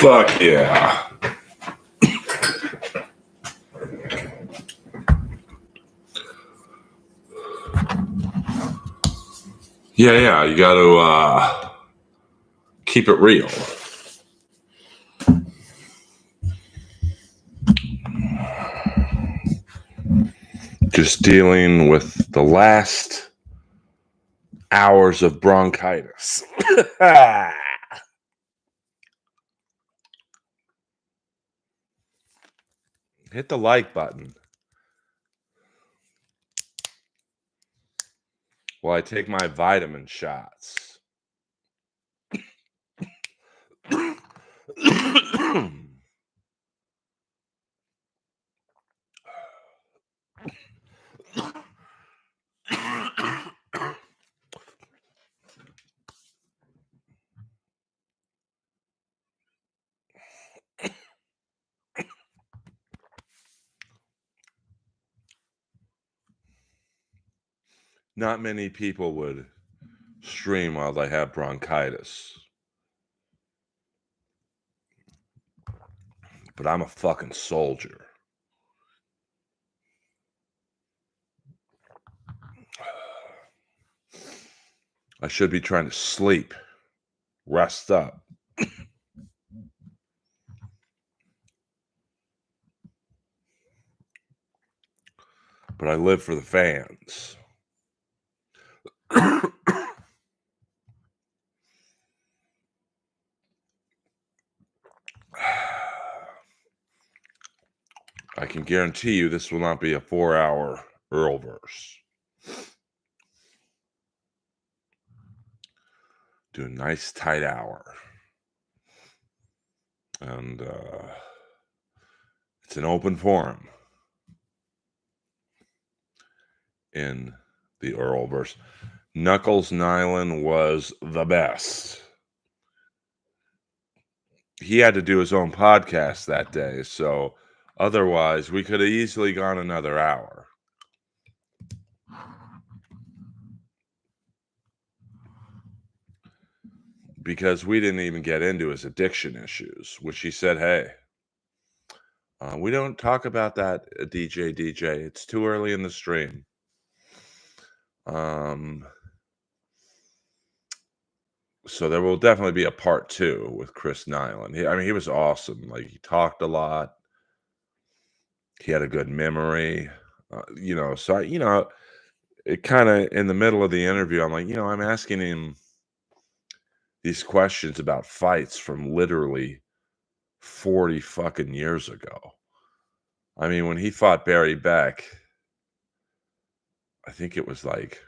Fuck yeah. Yeah, you got to keep it real. Just dealing with the last hours of bronchitis. Hit the like button while I take my vitamin shots. Not many people would stream while they have bronchitis. But I'm a fucking soldier. I should be trying to sleep, rest up. But I live for the fans. I can guarantee you this will not be a 4-hour Earlverse. Do a nice tight hour. And it's an open forum in the Earlverse. Knuckles Nyland was the best. He had to do his own podcast that day, so otherwise we could have easily gone another hour. Because we didn't even get into his addiction issues, which he said, hey, we don't talk about that, DJ. It's too early in the stream. So there will definitely be a part 2 with Chris Nyland. He was awesome. Like, he talked a lot. He had a good memory. So it kind of in the middle of the interview, I'm like, I'm asking him these questions about fights from literally 40 fucking years ago. I mean, when he fought Barry Beck, I think it was like,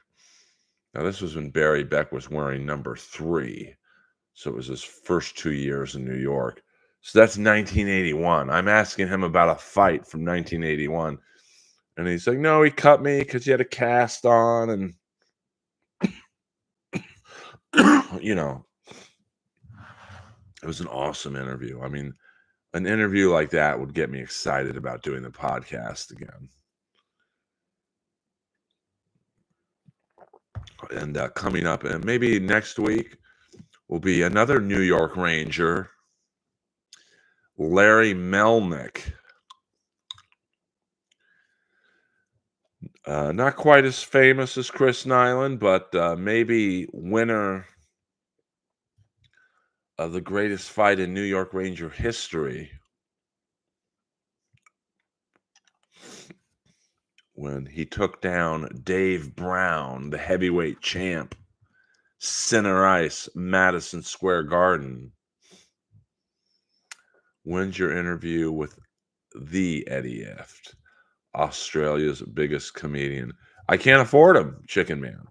now this was when Barry Beck was wearing number 3. So it was his first 2 years in New York. So that's 1981. I'm asking him about a fight from 1981. And he's like, no, he cut me because he had a cast on. And, it was an awesome interview. I mean, an interview like that would get me excited about doing the podcast again. And coming up, and maybe next week, will be another New York Ranger, Larry Melnick. Not quite as famous as Chris Nyland, but maybe winner of the greatest fight in New York Ranger history, when he took down Dave Brown, the heavyweight champ, center ice, Madison Square Garden. When's your interview with the Eddie Eft, Australia's biggest comedian? I can't afford him, Chicken Man.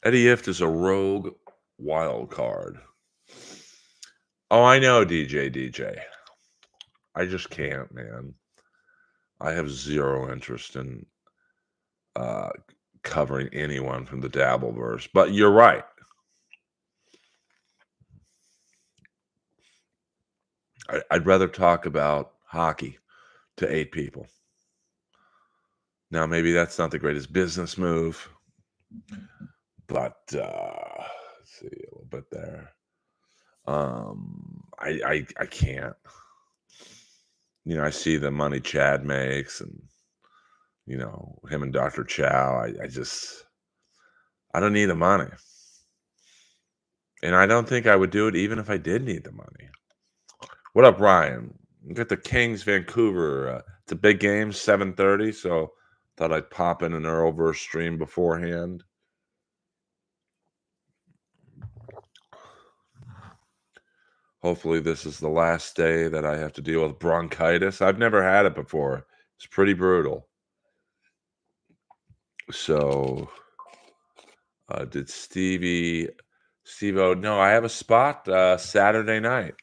Eddie Eft is a rogue wild card. Oh, I know, DJ. I just can't, man. I have zero interest in covering anyone from the Dabbleverse. But you're right. I'd rather talk about hockey to 8 people. Now, maybe that's not the greatest business move, But let's see a little bit there. I can't. I see the money Chad makes, and him and Dr. Chow. I don't need the money, and I don't think I would do it even if I did need the money. What up, Ryan? We got the Kings, Vancouver. It's a big game, 7:30. So thought I'd pop in an Earlverse stream beforehand. Hopefully, this is the last day that I have to deal with bronchitis. I've never had it before. It's pretty brutal. So, did Steve-O? No, I have a spot Saturday night.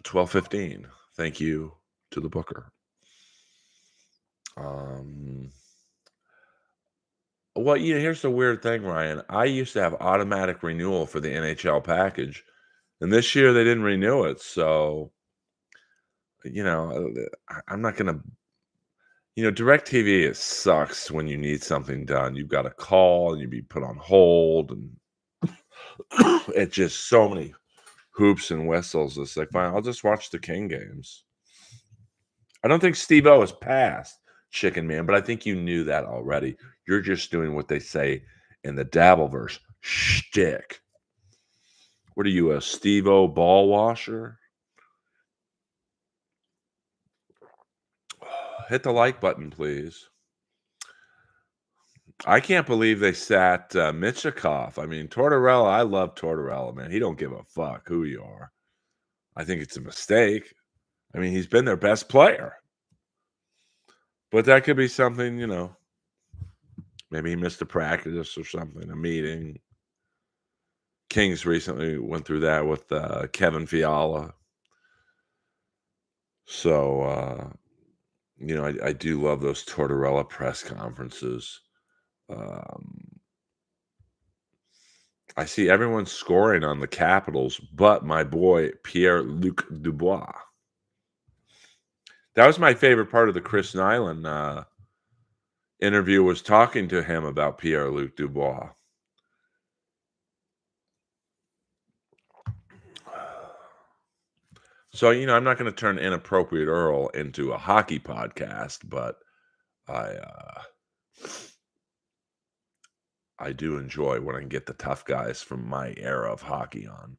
12:15. Thank you to the booker. Well, here's the weird thing, Ryan. I used to have automatic renewal for the NHL package, and this year they didn't renew it. So, I'm not gonna. DirecTV, it sucks when you need something done. You've got to call and you be put on hold, and it's just so many hoops and whistles. It's like, fine, I'll just watch the King games. I don't think Steve-O has passed Chicken Man, but I think you knew that already. You're just doing what they say in the Dabbleverse shtick. What are you, a Steve-O ball washer? Hit the like button, please. I can't believe they sat Michikov. I mean, Tortorella, I love Tortorella, man. He don't give a fuck who you are. I think it's a mistake. I mean, he's been their best player. But that could be something, maybe he missed a practice or something, a meeting. Kings recently went through that with Kevin Fiala. So, I do love those Tortorella press conferences. I see everyone scoring on the Capitals, but my boy Pierre-Luc Dubois. That was my favorite part of the Chris Nyland interview, was talking to him about Pierre-Luc Dubois. So, I'm not going to turn Inappropriate Earl into a hockey podcast, but I do enjoy when I can get the tough guys from my era of hockey on.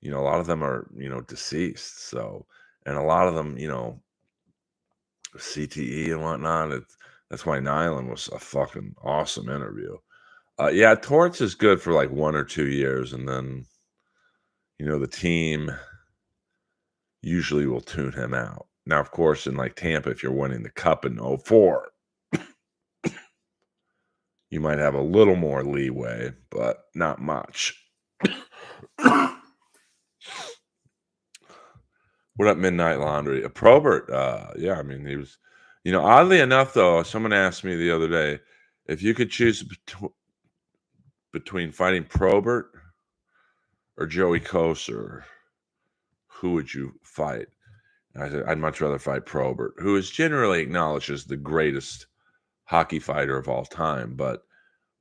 A lot of them are, deceased. So, and a lot of them, CTE and whatnot. That's why Nyland was a fucking awesome interview. Yeah, Torts is good for like 1 or 2 years, and then, the team usually will tune him out. Now, of course, in like Tampa, if you're winning the cup in 04, you might have a little more leeway, but not much. What up, Midnight Laundry? Probert, yeah, I mean, he was, oddly enough, though, someone asked me the other day, if you could choose between fighting Probert or Joey Kocur, who would you fight? And I said, I'd much rather fight Probert, who is generally acknowledged as the greatest hockey fighter of all time, but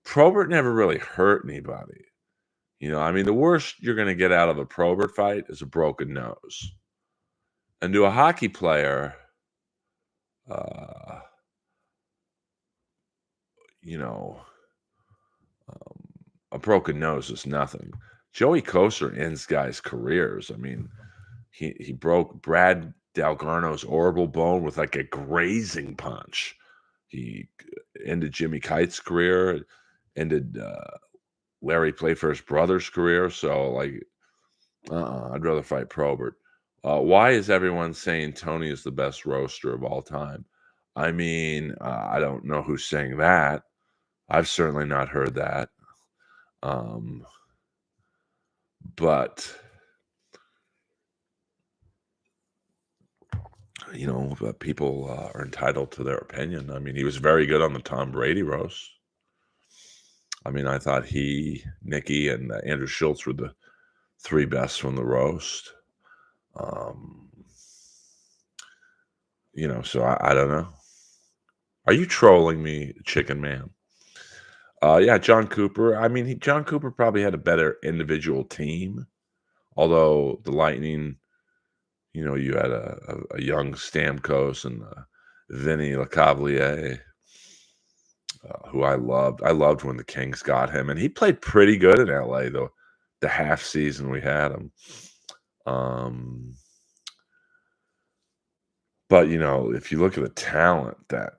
Probert never really hurt anybody. I mean, the worst you're going to get out of a Probert fight is a broken nose. And to a hockey player, uh, a broken nose is nothing. Joey Kocur ends guys' careers. I mean, he broke Brad Dalgarno's orbital bone with like a grazing punch. He ended Jimmy Kite's career, ended Larry Playfair's brother's career. So, like, I'd rather fight Probert. Why is everyone saying Tony is the best roaster of all time? I mean, I don't know who's saying that. I've certainly not heard that. But people are entitled to their opinion. I mean, he was very good on the Tom Brady roast. I mean, I thought he, Nikki, and Andrew Schultz were the 3 best from the roast. So I don't know. Are you trolling me, Chicken Man? Yeah, John Cooper. I mean, John Cooper probably had a better individual team, although the Lightning, you had a young Stamkos and Vinny Lecavalier, who I loved. I loved when the Kings got him, and he played pretty good in LA though. The half season we had him. Um, but if you look at the talent that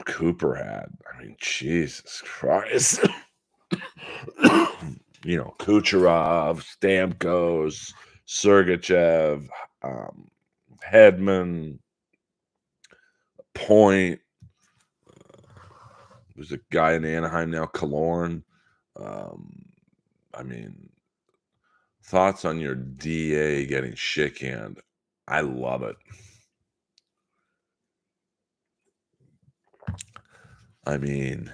Cooper had, I mean, Jesus Christ. Kucherov, Stamkos, Sergachev, um, Hedman, Point. There's a guy in Anaheim now, Killorn. Um, I mean, thoughts on your DA getting shit canned? I love it. I mean,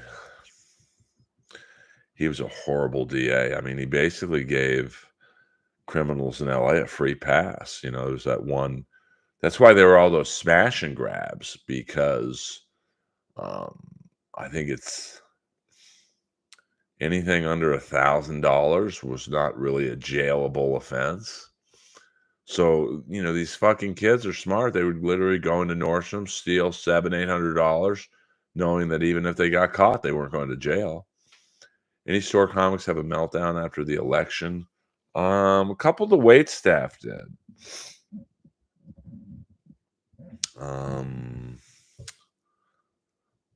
he was a horrible DA. I mean, he basically gave criminals in LA a free pass. There's that one. That's why there were all those smash and grabs because um, I think it's anything under $1,000 was not really a jailable offense. So, these fucking kids are smart. They would literally go into Nordstrom, steal $700, $800, knowing that even if they got caught, they weren't going to jail. Any store comics have a meltdown after the election? A couple of the wait staff did.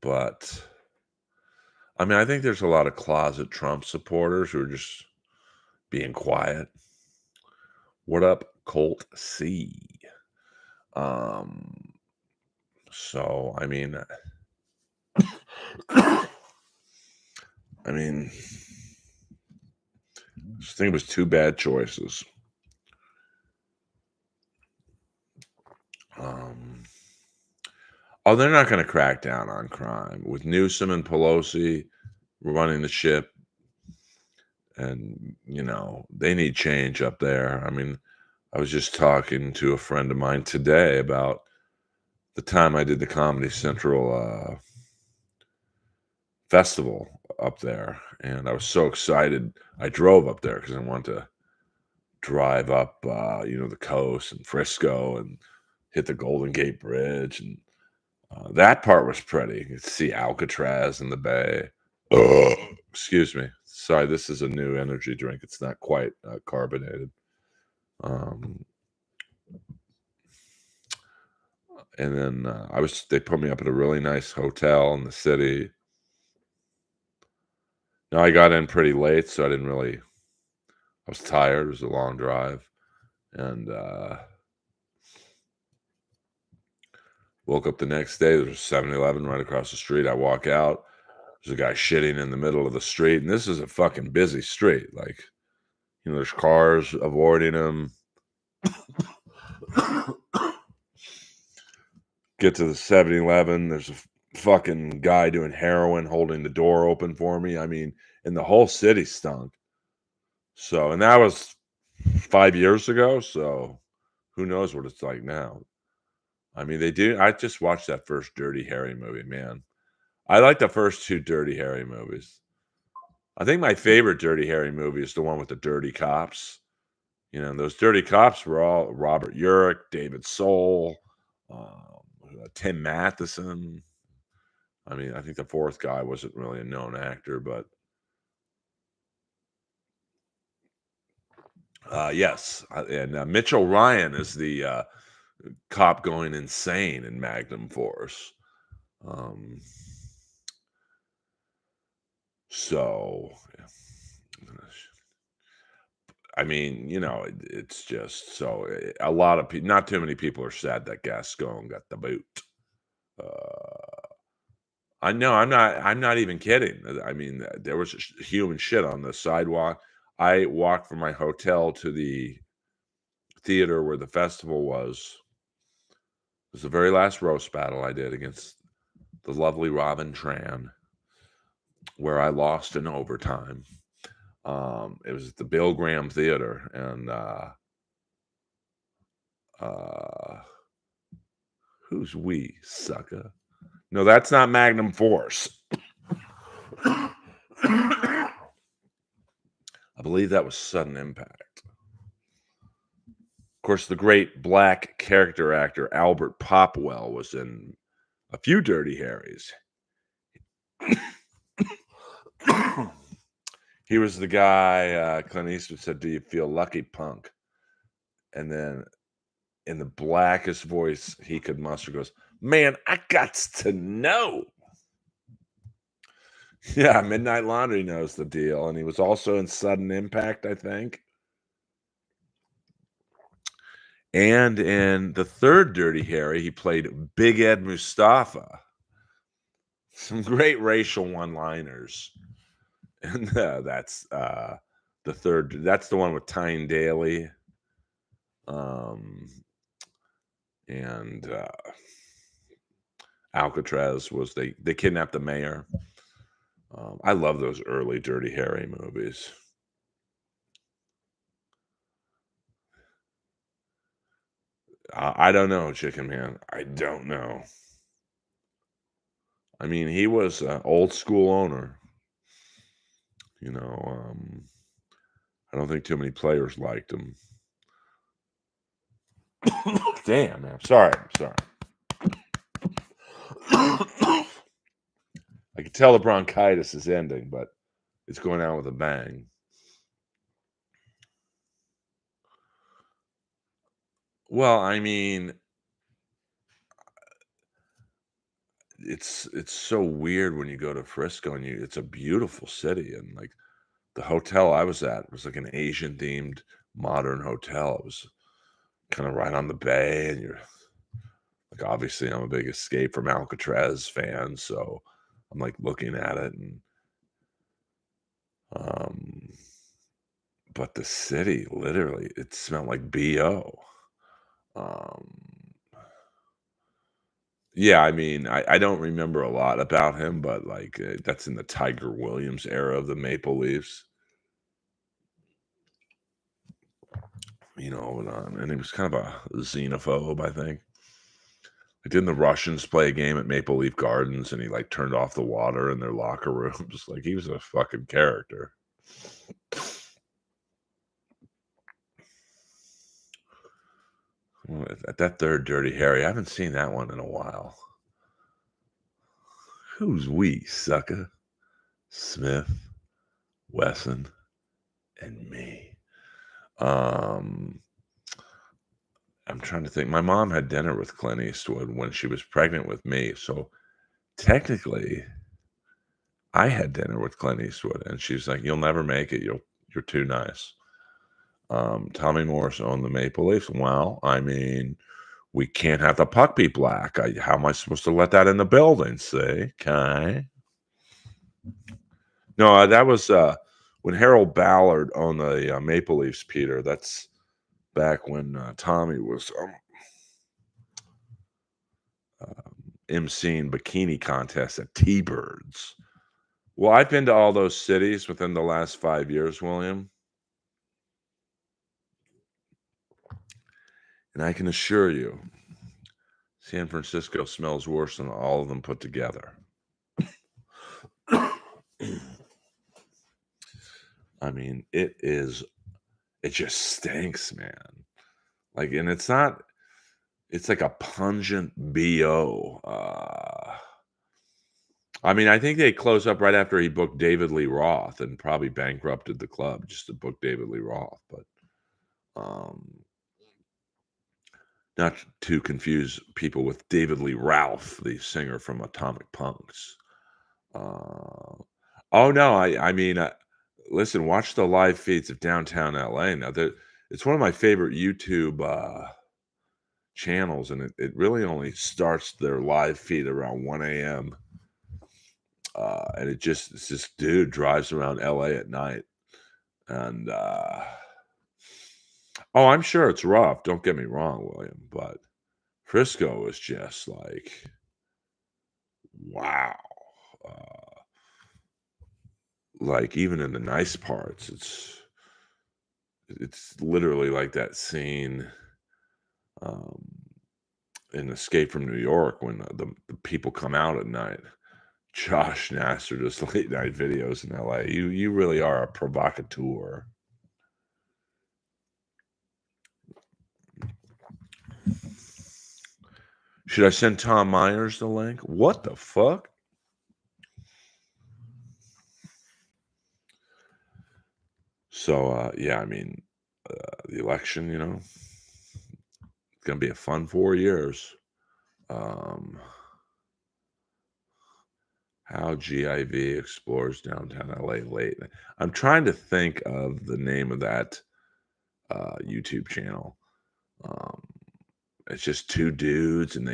But I mean, I think there's a lot of closet Trump supporters who are just being quiet. What up, Colt C? Um, so I mean, I think it was two bad choices. They're not going to crack down on crime with Newsom and Pelosi running the ship, and they need change up there. I mean, I was just talking to a friend of mine today about the time I did the Comedy Central festival up there, and I was so excited. I drove up there because I wanted to drive up, the coast and Frisco and hit the Golden Gate Bridge, and that part was pretty. You could see Alcatraz in the bay. Excuse me. Sorry, this is a new energy drink. It's not quite carbonated. Um, and then they put me up at a really nice hotel in the city. Now I got in pretty late, so I was tired. It was a long drive, and woke up the next day. There's a 7-Eleven right across the street. I walk out. There's a guy shitting in the middle of the street, and this is a fucking busy street. Like, there's cars avoiding him. Get to the 7-Eleven. There's a fucking guy doing heroin holding the door open for me. I mean, and the whole city stunk. So, and that was 5 years ago. So, who knows what it's like now? I mean, they do. I just watched that first Dirty Harry movie, man. I like the first two Dirty Harry movies. I think my favorite Dirty Harry movie is the one with the dirty cops. Those dirty cops were all Robert Urich, David Soul, Tim Matheson. I mean, I think the fourth guy wasn't really a known actor, but yes. And Mitchell Ryan is the cop going insane in Magnum Force. Um, so, I mean, it's just so a lot of people, not too many people are sad that Gascon got the boot. I know, I'm not even kidding. I mean, there was human shit on the sidewalk. I walked from my hotel to the theater where the festival was. It was the very last roast battle I did against the lovely Robin Tran, where I lost in overtime. It was at the Bill Graham Theater, and Who's we, sucker? No, that's not Magnum Force. I believe that was Sudden Impact. Of course, the great black character actor Albert Popwell was in a few Dirty Harrys. He was the guy Clint Eastwood said, "Do you feel lucky, punk?" And then, in the blackest voice he could muster, goes, "Man, I gots to know." Yeah, Midnight Laundry knows the deal, and he was also in Sudden Impact, I think. And in the third Dirty Harry, he played Big Ed Mustafa. Some great racial one-liners. And that's the third. That's the one with Tyne Daly. Um, and Alcatraz was they kidnapped the mayor. I love those early Dirty Harry movies. I don't know, Chicken Man. I don't know. I mean, he was an old school owner. You know, I don't think too many players liked him. Damn, man. I'm sorry. I can tell the bronchitis is ending, but it's going out with a bang. Well, I mean, it's so weird when you go to Frisco and it's a beautiful city, and like the hotel I was at was like an Asian themed modern hotel. It was kind of right on the bay, and you're like, obviously I'm a big Escape from Alcatraz fan, so I'm like looking at it, and um but the city literally it smelled like BO. Um Yeah, I mean, I don't remember a lot about him, but, like, that's in the Tiger Williams era of the Maple Leafs, and he was kind of a xenophobe, I think. Like, didn't the Russians play a game at Maple Leaf Gardens, and he, like, turned off the water in their locker rooms? Like, he was a fucking character. Well, at that 3rd Dirty Harry, I haven't seen that one in a while. Who's we, sucker? Smith, Wesson, and me. Um I'm trying to think. My mom had dinner with Clint Eastwood when she was pregnant with me, so technically, I had dinner with Clint Eastwood, and she's like, "You'll never make it. You're too nice." Tommy Morris owned the Maple Leafs. Well, I mean, we can't have the puck be black. How am I supposed to let that in the building? See, okay. No, that was when Harold Ballard owned the Maple Leafs. Peter, that's back when Tommy was emceeing bikini contests at T-Birds. Well, I've been to all those cities within the last 5 years, William, and I can assure you, San Francisco smells worse than all of them put together. I mean, it just stinks, man. Like, and it's like a pungent BO. I mean, I think they closed up right after he booked David Lee Roth and probably bankrupted the club just to book David Lee Roth, but um not to confuse people with David Lee Ralph, the singer from Atomic Punks. Uh, oh no, I mean, listen, watch the live feeds of downtown LA. Now, it's one of my favorite YouTube channels, and it really only starts their live feed around 1 a.m. And it's this dude drives around LA at night, and oh, I'm sure it's rough. Don't get me wrong, William, but Frisco is just like wow. Uh, like even in the nice parts, it's literally like that scene. Um, in Escape from New York when the people come out at night. Josh Nasser does late night videos in LA. You really are a provocateur. Should I send Tom Myers the link? What the fuck? So yeah, I mean, the election, it's gonna be a fun 4 years. Um, how GIV explores downtown LA late. I'm trying to think of the name of that YouTube channel. Um, it's just two dudes, and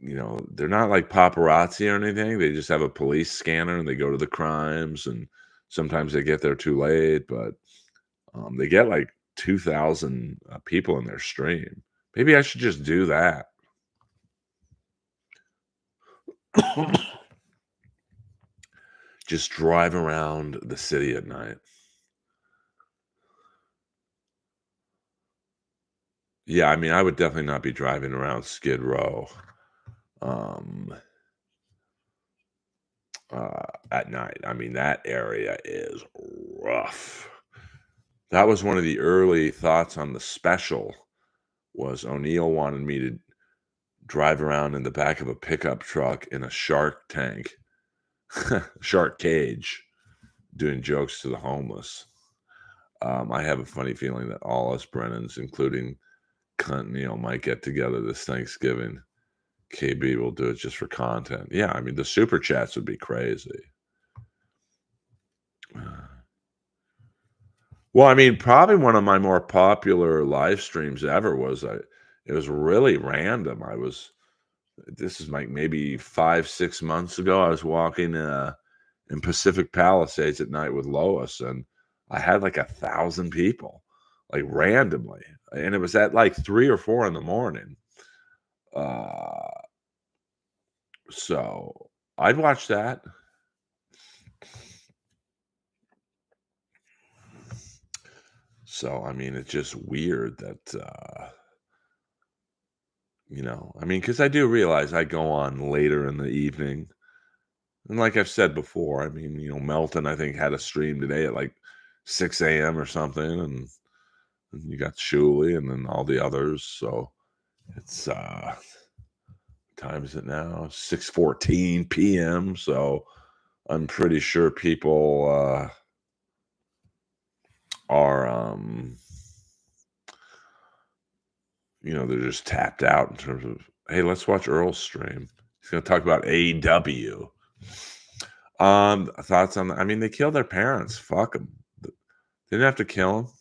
they're not like paparazzi or anything. They just have a police scanner, and they go to the crimes, and sometimes they get there too late, but they get like 2,000 people in their stream. Maybe I should just do that. Just drive around the city at night. Yeah, I mean, I would definitely not be driving around Skid Row um, at night. I mean, that area is rough. That was one of the early thoughts on the special. Was O'Neill wanted me to drive around in the back of a pickup truck in a shark tank, shark cage, doing jokes to the homeless. I have a funny feeling that all us Brennans, including Cunt Neil, might get together this Thanksgiving. KB will do it just for content. Yeah, I mean, the super chats would be crazy. Well, I mean, probably one of my more popular live streams ever was it was really random. This is like maybe 5, 6 months ago. I was walking in Pacific Palisades at night with Lois, and I had like 1,000 people, like randomly, and it was at like 3 or 4 in the morning. Uh, so I'd watch that. So I mean, it's just weird that I mean, because I do realize I go on later in the evening, and like I've said before, I mean, Melton I think had a stream today at like 6 a.m. or something, and you got Shuley and then all the others. So it's time is it now? 6:14 p.m. So I'm pretty sure people are they're just tapped out in terms of, hey, let's watch Earl's stream. He's gonna talk about AEW. Thoughts on that? I mean, they killed their parents. Fuck them. They didn't have to kill them.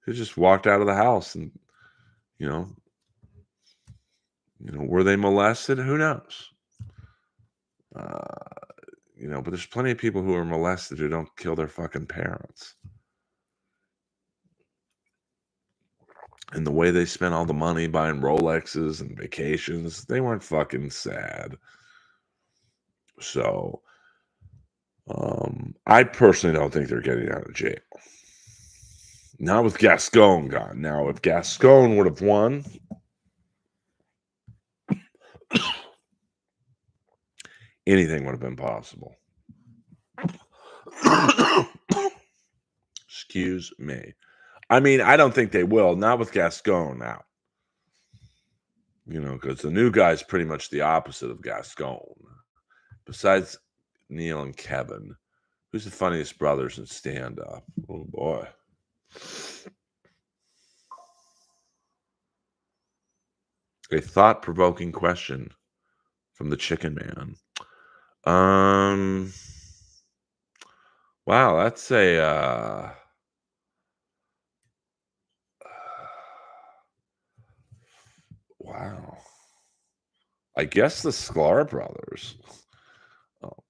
They just walked out of the house, and you know, were they molested? Who knows? Uh, but there's plenty of people who are molested who don't kill their fucking parents. And the way they spent all the money buying Rolexes and vacations, they weren't fucking sad. So, I personally don't think they're getting out of jail. Not with Gascon gone. Now, if Gascon would have won, anything would have been possible. Excuse me. I mean, I don't think they will. Not with Gascon now. Because the new guy's pretty much the opposite of Gascon. Besides Neil and Kevin, who's the funniest brothers in stand-up? Oh, boy. A thought-provoking question from the Chicken Man. Wow, that's a wow. I guess the Sklar brothers. Oh.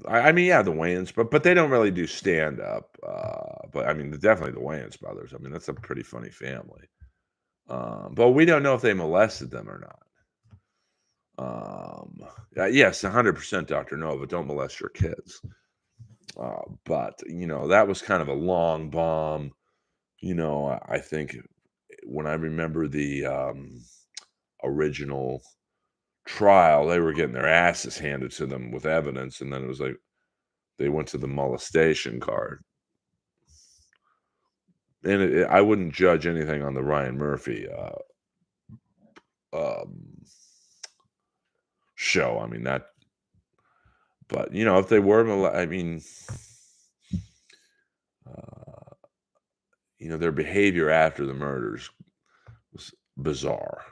I mean, yeah, the Wayans, but they don't really do stand up. But I mean, definitely the Wayans brothers. I mean, that's a pretty funny family. But we don't know if they molested them or not. Yes, 100%, Dr. Nova. Don't molest your kids. But that was kind of a long bomb. I think when I remember the original trial, they were getting their asses handed to them with evidence, and then it was like they went to the molestation card. And I wouldn't judge anything on the Ryan Murphy um, show. I mean that, but if they were, I mean, uh, their behavior after the murders was bizarre.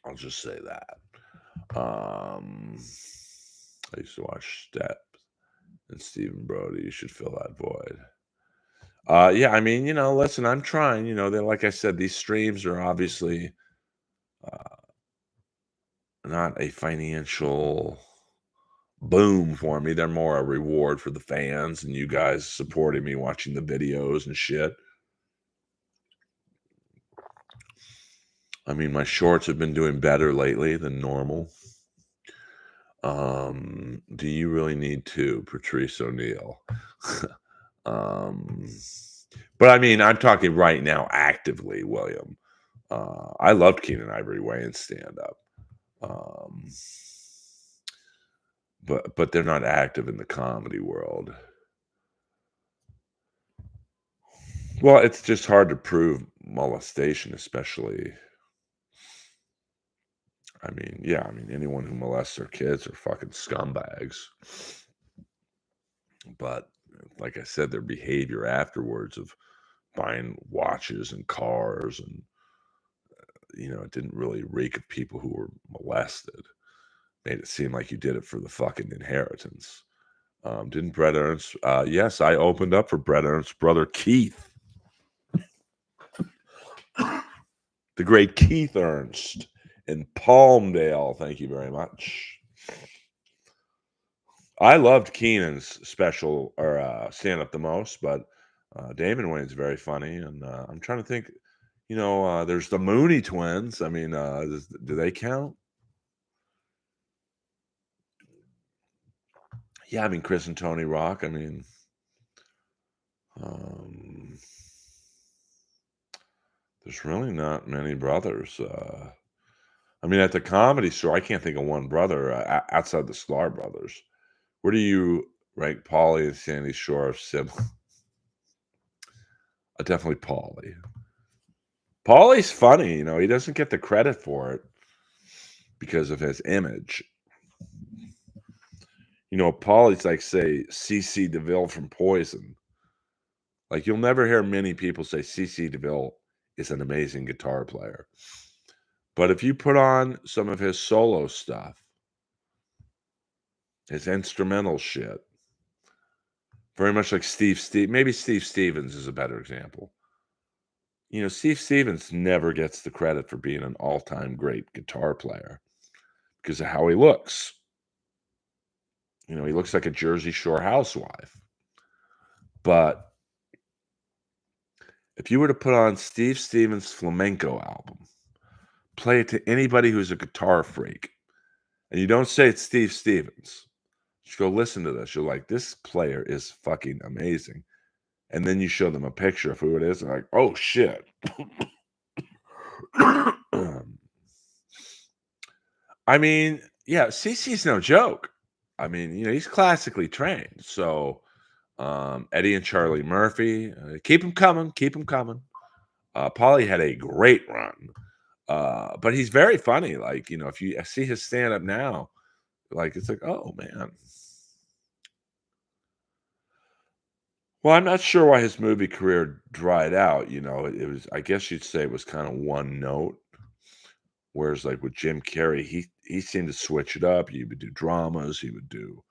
I'll just say that. I used to watch Step and Stephen Brody. You should fill that void. Yeah, I mean, listen, I'm trying. They like I said, these streams are obviously uh, not a financial boom for me. They're more a reward for the fans and you guys supporting me, watching the videos and shit. I mean, my shorts have been doing better lately than normal. Do you really need to, Patrice O'Neill? um, but I mean, I'm talking right now, actively, William. I loved Keenan Ivory Wayne's stand up. Um, but they're not active in the comedy world. Well, it's just hard to prove molestation, especially. I mean, yeah, I mean, anyone who molests their kids are fucking scumbags. But like I said, their behavior afterwards of buying watches and cars and it didn't really reek of people who were molested. Made it seem like you did it for the fucking inheritance. Didn't Brett Ernst? Yes, I opened up for Brett Ernst's brother Keith, the great Keith Ernst in Palmdale. Thank you very much. I loved Keenan's special or stand up the most, but Damon Wayne's very funny, and I'm trying to think. There's the Mooney twins. I mean, do they count? Yeah, I mean Chris and Tony Rock. I mean, um, there's really not many brothers. I mean, at the Comedy Store, I can't think of one brother outside the Sklar brothers. Where do you rank Paulie and Sandy Shore of siblings? Definitely Paulie. Paulie's funny, he doesn't get the credit for it because of his image. Paulie's like, say, CC DeVille from Poison. Like, you'll never hear many people say CC DeVille is an amazing guitar player. But if you put on some of his solo stuff, his instrumental shit, very much like maybe Steve Stevens is a better example. Steve Stevens never gets the credit for being an all-time great guitar player because of how he looks. He looks like a Jersey Shore housewife. But if you were to put on Steve Stevens' flamenco album, play it to anybody who's a guitar freak, and you don't say it's Steve Stevens, just go listen to this. You're like, this player is fucking amazing. And then you show them a picture of who it is, and like, oh shit. I mean, yeah, CC's no joke. I mean, he's classically trained. So Eddie and Charlie Murphy, keep him coming, keep him coming. Paulie had a great run, but he's very funny. Like, if you see his stand up now, like it's like, oh man. Well, I'm not sure why his movie career dried out. It was, I guess you'd say, it was kind of one note. Whereas, like with Jim Carrey, he seemed to switch it up. He would do dramas. He would do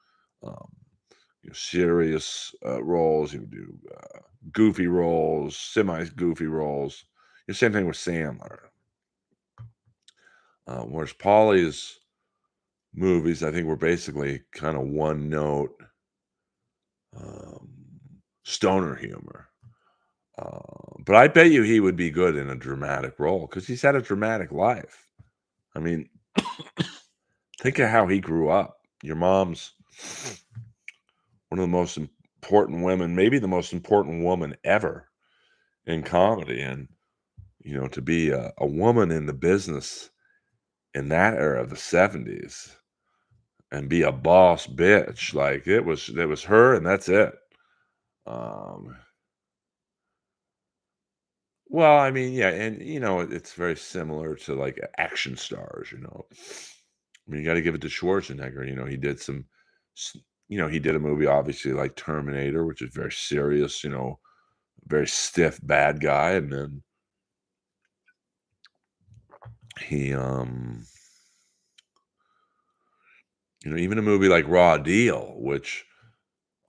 um, serious roles. He would do goofy roles, semi-goofy roles. The same thing with Sandler. Whereas Paulie's movies, I think, were basically kind of one note um, stoner humor. But I bet you he would be good in a dramatic role because he's had a dramatic life. I mean, think of how he grew up. Your mom's one of the most important women, maybe the most important woman ever in comedy, and, to be a woman in the business in that era of the '70s and be a boss bitch, like, it was her and that's it. Um, well, I mean, yeah, and, it's very similar to, like, action stars. I mean, you gotta give it to Schwarzenegger, he did some s he did a movie, obviously, like Terminator, which is very serious, very stiff bad guy, and then he, even a movie like Raw Deal, which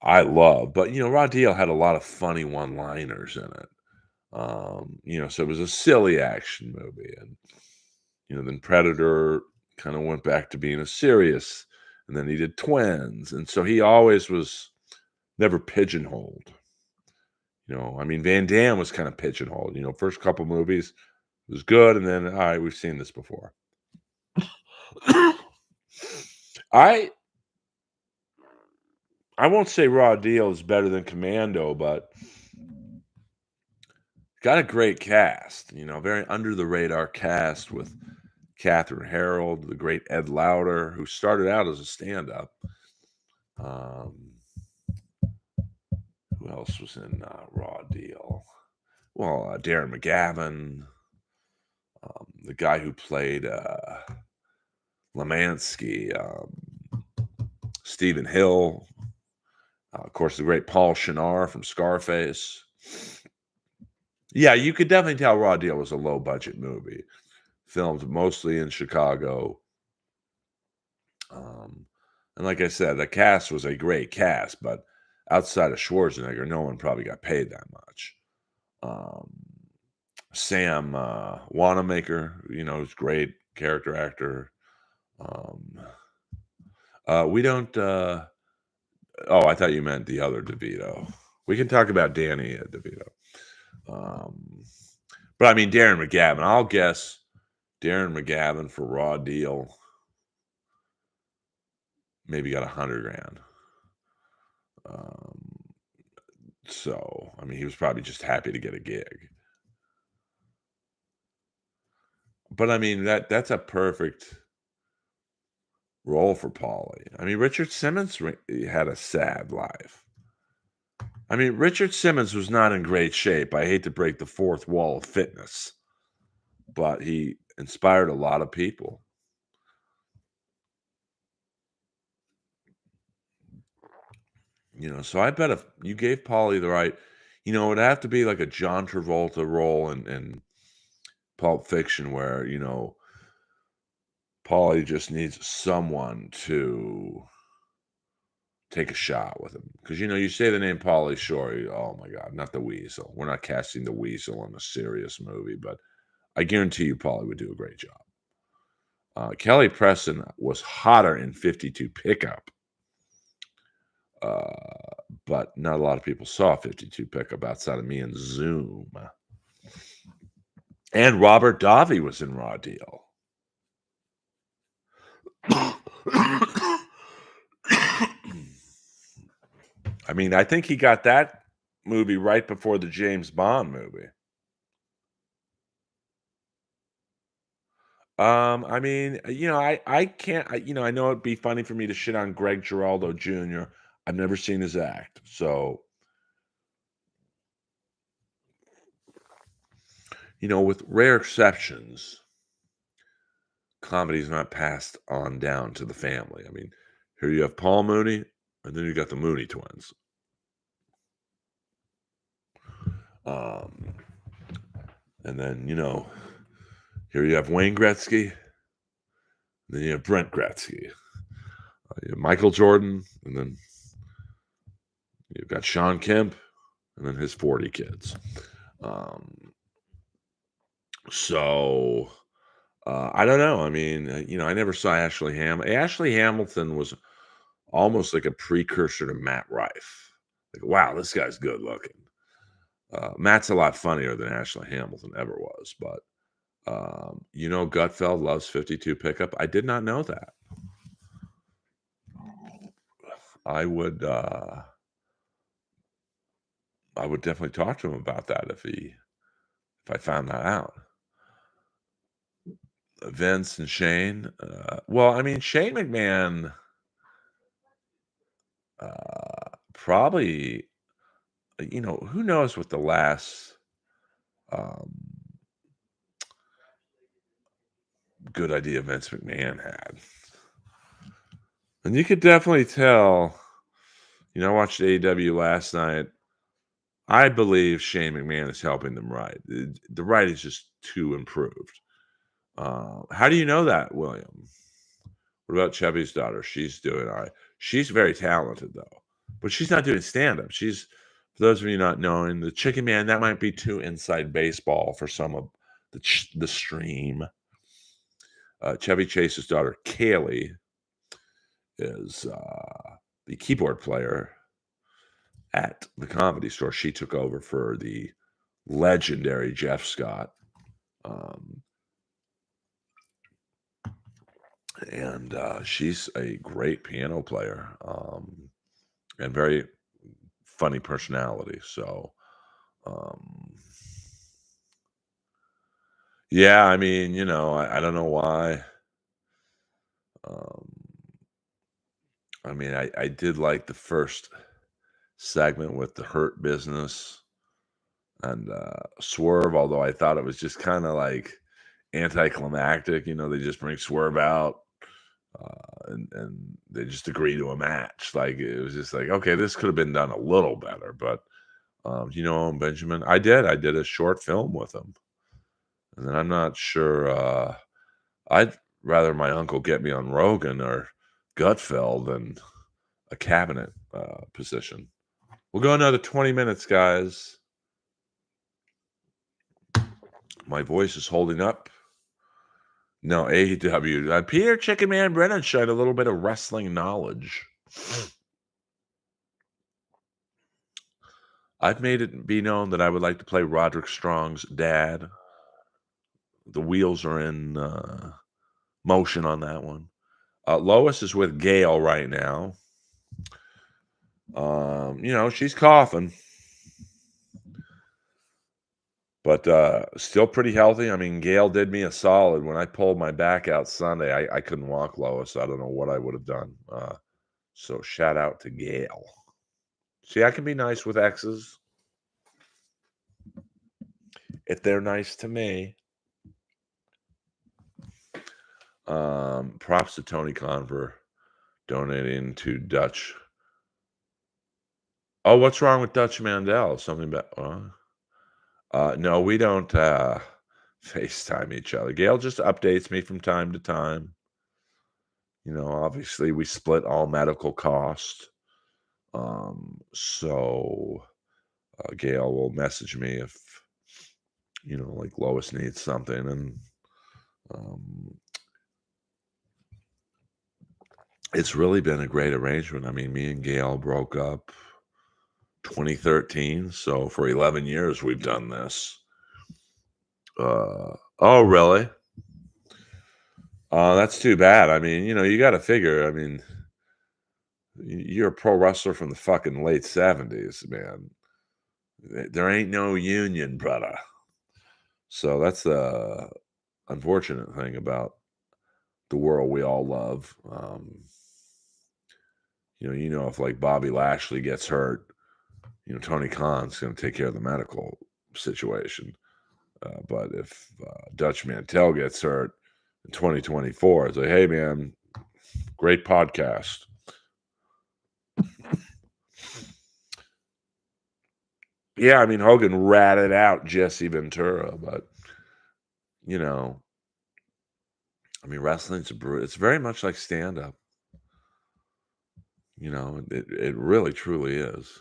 I love, but, Raw Deal had a lot of funny one-liners in it. So it was a silly action movie, and, then Predator kinda went back to being a serious, and then he did Twins, and so he always was never pigeonholed. I mean, Van Damme was kinda pigeonholed, first couple movies was good, and then, "Alright, we've seen this before." I I won't say Raw Deal is better than Commando, but got a great cast, very under the radar cast with Catherine Harold, the great Ed Lauter, who started out as a stand-up. Um, who else was in Raw Deal? Well, Darren McGavin, the guy who played Lemansky, Stephen Hill, of course, the great Paul Shinar from Scarface. Yeah, you could definitely tell Raw Deal was a low budget movie, filmed mostly in Chicago. Um, and like I said, the cast was a great cast, but outside of Schwarzenegger, no one probably got paid that much. Um, Sam Wanamaker, is great character actor. Um, we don't. Oh, I thought you meant the other DeVito. We can talk about Danny DeVito. Um, but I mean, Darren McGavin. I'll guess Darren McGavin for Raw Deal maybe got 100 grand. Um, so I mean, he was probably just happy to get a gig. But I mean, that's a perfect role for Paulie. I mean, Richard Simmons had a sad life. I mean, Richard Simmons was not in great shape. I hate to break the fourth wall of fitness, but he inspired a lot of people. So I bet if you gave Paulie the right, it'd have to be like a John Travolta role in Pulp Fiction where, Paulie just needs someone to take a shot with him. Because, you say the name Pauly Shore, oh my God, not the Weasel. We're not casting the Weasel in a serious movie, but I guarantee you Pauly would do a great job. Kelly Preston was hotter in 52 Pickup, but not a lot of people saw 52 Pickup outside of me and Zoom. And Robert Davi was in Raw Deal. I mean, I think he got that movie right before the James Bond movie. I mean, I can't, I know it'd be funny for me to shit on Greg Giraldo Jr. I've never seen his act, so with rare exceptions, comedy's not passed on down to the family. I mean, here you have Paul Mooney, and then you got the Mooney twins. Um, and then here you have Wayne Gretzky, then you have Brent Gretzky, you have Michael Jordan, and then you've got Sean Kemp, and then his 40 kids. Um, so I don't know. I mean, I never saw Ashley Ashley Hamilton was almost like a precursor to Matt Rife. Like, wow, this guy's good looking. Matt's a lot funnier than Ashley Hamilton ever was, but Gutfeld loves 52 Pickup. I did not know that. I would I would definitely talk to him about that if I found that out. Vince and Shane, well, I mean, Shane McMahon, probably, who knows what the last, um, good idea Vince McMahon had. And you could definitely tell, I watched AEW last night. I believe Shane McMahon is helping them write. The writing is just too improved. How do you know that, William? What about Chevy's daughter? She's doing all right. She's very talented though, but she's not doing stand up. For those of you not knowing, the Chicken Man, that might be too inside baseball for some of the stream. Chevy Chase's daughter, Kaylee, is the keyboard player at the Comedy Store. She took over for the legendary Jeff Scott. Um, and she's a great piano player, and very funny personality. So, um, yeah, I mean, I don't know why. Um, I mean, I did like the first segment with the Hurt Business and Swerve, although I thought it was just kind of like anticlimactic. They just bring Swerve out, and they just agree to a match. Like it was just like, okay, this could have been done a little better. But you know him, Benjamin? I did. I did a short film with him, and then I'm not sure. I'd rather my uncle get me on Rogan or Gutfeld than a cabinet position. We'll go another 20 minutes, guys. My voice is holding up. No, AEW. Peter Chicken Man Brennan showed a little bit of wrestling knowledge. I've made it be known that I would like to play Roderick Strong's dad. The wheels are in motion on that one. Lois is with Gail right now. She's coughing, but still pretty healthy. I mean, Gail did me a solid when I pulled my back out Sunday. I couldn't walk, Lois. I don't know what I would have done. So shout out to Gail. See, I can be nice with exes if they're nice to me. Props to Tony Khan for donating to Dutch. Oh, what's wrong with Dutch Mandel? Something about. No, we don't FaceTime each other. Gail just updates me from time to time. Obviously we split all medical costs. So Gail will message me if like Lois needs something, and it's really been a great arrangement. I mean, me and Gail broke up 2013, so for 11 years we've done this. Oh, really? That's too bad. I mean, you got to figure. I mean, you're a pro wrestler from the fucking late 70s, man. There ain't no union, brother. So that's the unfortunate thing about the world we all love. If like Bobby Lashley gets hurt, Tony Khan's going to take care of the medical situation. But if Dutch Mantel gets hurt in 2024, it's like, hey, man, great podcast. Yeah, I mean, Hogan ratted out Jesse Ventura, but, I mean, wrestling's it's very much like stand-up. It really, truly is.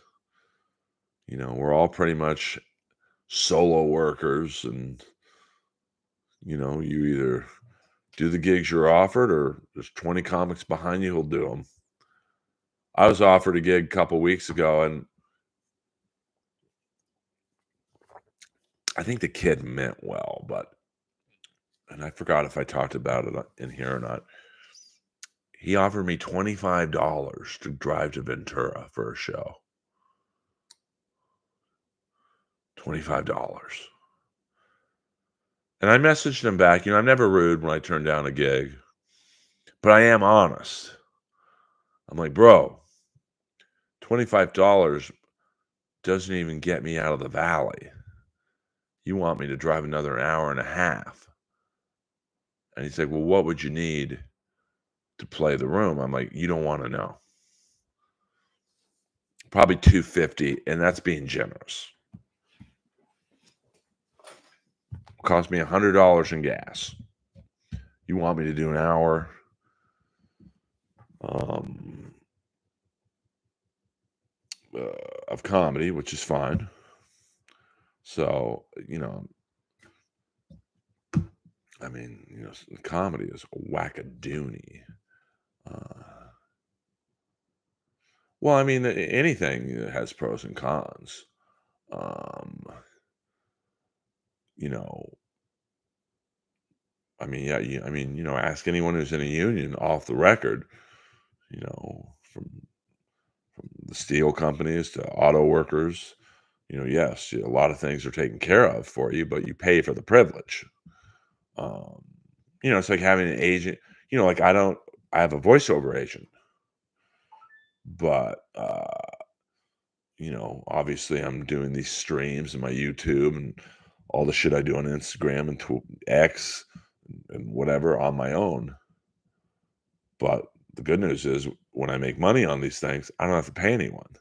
We're all pretty much solo workers, and, you either do the gigs you're offered or there's 20 comics behind you who'll do them. I was offered a gig a couple weeks ago, and I think the kid meant well, and I forgot if I talked about it in here or not. He offered me $25 to drive to Ventura for a show. $25. And I messaged him back, I'm never rude when I turn down a gig, but I am honest. I'm like, "Bro, $25 doesn't even get me out of the valley. You want me to drive another hour and a half." And he's like, "Well, what would you need to play the room?" I'm like, "You don't wanna know." Probably 250, and that's being generous. Cost me $100 in gas. You want me to do an hour um, of comedy, which is fine. So, comedy is wackadoony. Uh, well, anything has pros and cons. Um, you know, yeah, ask anyone who's in a union off the record, from the steel companies to auto workers. Yes, a lot of things are taken care of for you, but you pay for the privilege. Um, it's like having an agent. Like I have a voiceover agent, but obviously I'm doing these streams and my YouTube and all the shit I do on Instagram and X and whatever on my own. But the good news is when I make money on these things, I don't have to pay anyone.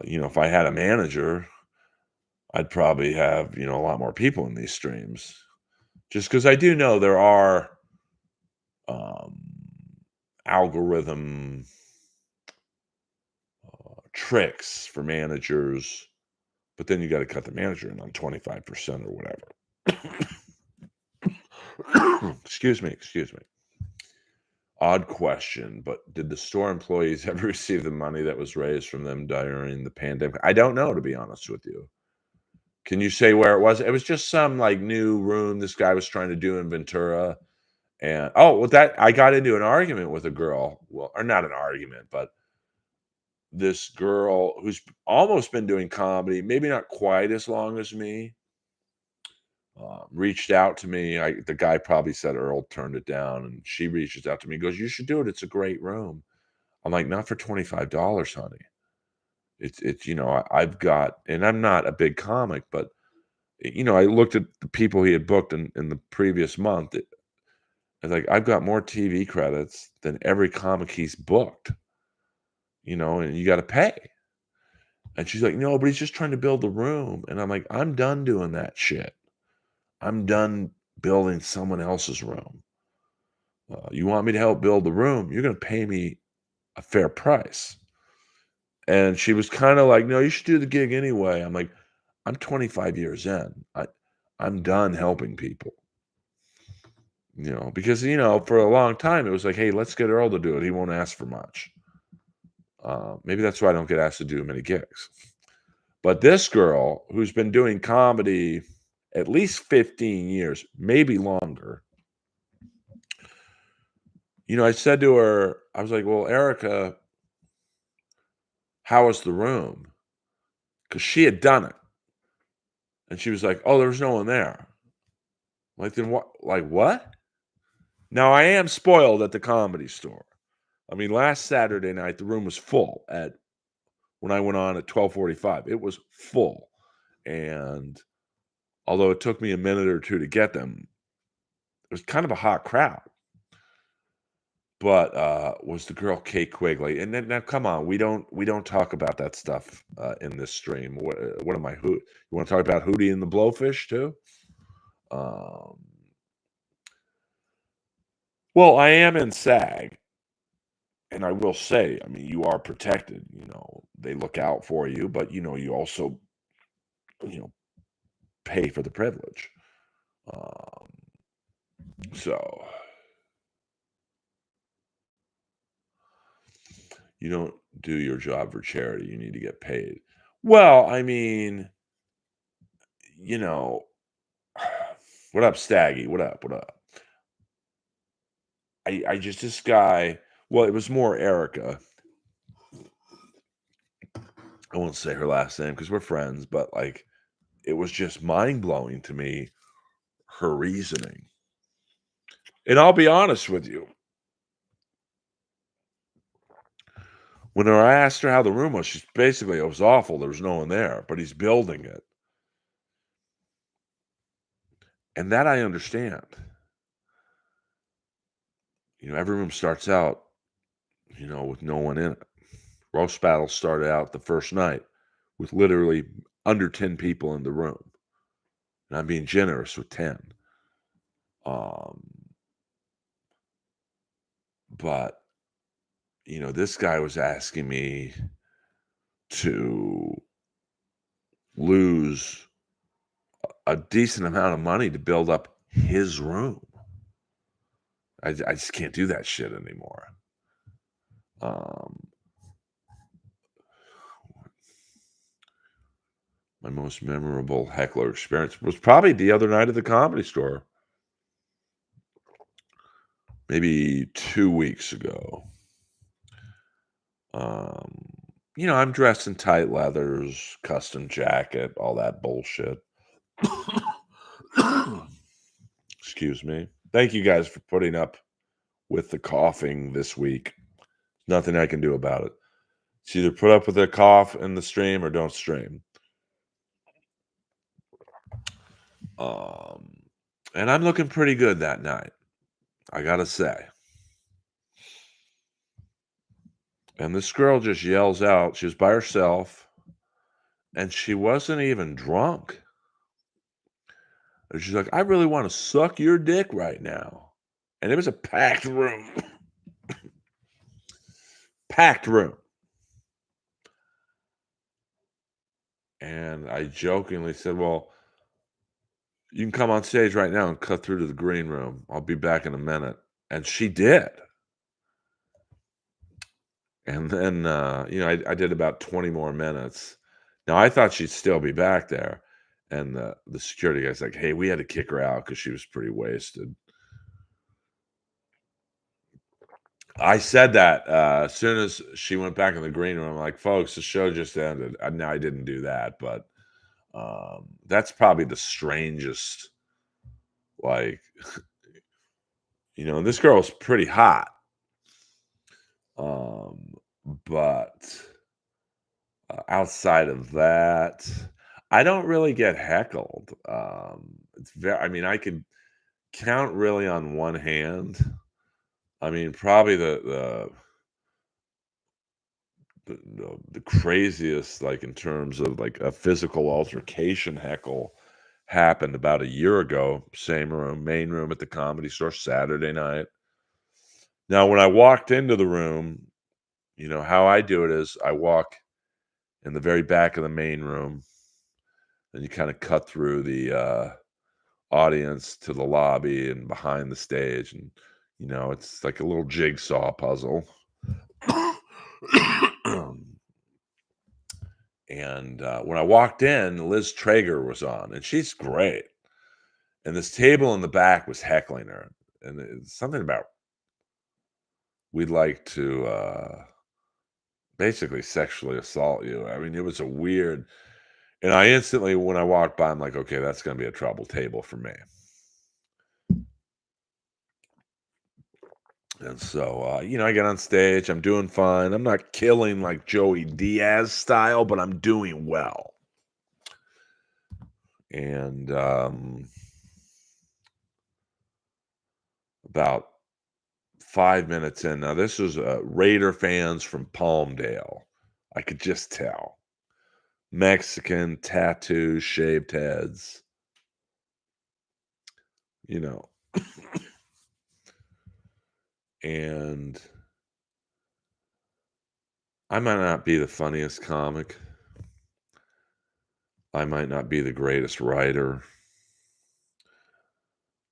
If I had a manager, I'd probably have, a lot more people in these streams. Just because I do know there are um, algorithm tricks for managers, but then you got to cut the manager in on 25% or whatever. Excuse me. Odd question, but did the store employees ever receive the money that was raised from them during the pandemic? I don't know, to be honest with you. Can you say where it was? It was just some like new room this guy was trying to do in Ventura. And that I got into an argument with a girl. Well, or not an argument, but this girl who's almost been doing comedy, maybe not quite as long as me, reached out to me. The guy probably said Earl turned it down, and she reaches out to me, goes, "You should do it. It's a great room." I'm like, "Not for $25, honey." It's I've got, and I'm not a big comic, but I looked at the people he had booked in the previous month. It's like I've got more TV credits than every comic he's booked. And you got to pay. And she's like, "No, but he's just trying to build the room." And I'm like, "I'm done doing that shit. I'm done building someone else's room. You want me to help build the room? You're going to pay me a fair price." And she was kind of like, "No, you should do the gig anyway." I'm like, "I'm 25 years in. I'm done helping people." Because for a long time it was like, "Hey, let's get Earl to do it. He won't ask for much." Maybe that's why I don't get asked to do many gigs. But this girl who's been doing comedy at least 15 years, maybe longer. I said to her, I was like, "Well, Erica, how was the room?" Because she had done it. And she was like, "Oh, there was no one there." Like, then what? Like, what? Now, I am spoiled at the Comedy Store. Last Saturday night, the room was full when I went on at 12:45. It was full. And although it took me a minute or two to get them, it was kind of a hot crowd. But was the girl Kate Quigley? And then now, come on, we don't talk about that stuff in this stream. What am I? Who? You want to talk about Hootie and the Blowfish too? Um, well, I am in SAG, and I will say, you are protected. They look out for you, but you also, you know, pay for the privilege. Um, so you don't do your job for charity. You need to get paid. Well, you know, what up, Staggy? What up? What up? I just this guy. Well, it was more Erica. I won't say her last name because we're friends, but like it was just mind blowing to me, her reasoning. And I'll be honest with you, when I asked her how the room was, she's basically, it was awful. There was no one there, but he's building it. And that I understand. Every room starts out, with no one in it. Roast battle started out the first night with literally under 10 people in the room. And I'm being generous with 10. Um, but, this guy was asking me to lose a decent amount of money to build up his room. I just can't do that shit anymore. Um, my most memorable heckler experience was probably the other night at the Comedy Store, maybe 2 weeks ago. Um, I'm dressed in tight leathers, custom jacket, all that bullshit. Excuse me. Thank you guys for putting up with the coughing this week. Nothing I can do about it. It's either put up with the cough in the stream or don't stream. Um, and I'm looking pretty good that night, I gotta say. And this girl just yells out. She was by herself, and she wasn't even drunk. And she's like, "I really want to suck your dick right now." And it was a packed room. Packed room. And I jokingly said, "Well, you can come on stage right now and cut through to the green room. I'll be back in a minute." And she did. And then, I did about 20 more minutes. Now, I thought she'd still be back there. And the security guy's like, "Hey, we had to kick her out because she was pretty wasted." I said that as soon as she went back in the green room. I'm like, "Folks, the show just ended." No, I didn't do that, but that's probably the strangest. Like, this girl was pretty hot, um, but outside of that, I don't really get heckled. It's very. I mean, I could count really on one hand. I mean, probably the craziest, like, in terms of, like, a physical altercation heckle happened about a year ago, same room, main room at the Comedy Store, Saturday night. Now, when I walked into the room, how I do it is I walk in the very back of the main room, and you kinda cut through the, audience to the lobby and behind the stage, and, it's like a little jigsaw puzzle. And when I walked in, Liz Traeger was on, and she's great. And this table in the back was heckling her, and it's something about we'd like to basically sexually assault you. I mean, it was a weird. And I instantly, when I walked by, I'm like, okay, that's going to be a trouble table for me. And so, I get on stage. I'm doing fine. I'm not killing like Joey Diaz style, but I'm doing well. And about 5 minutes in, now this was Raider fans from Palmdale. I could just tell. Mexican, tattoos, shaved heads. You know, and I might not be the funniest comic. I might not be the greatest writer.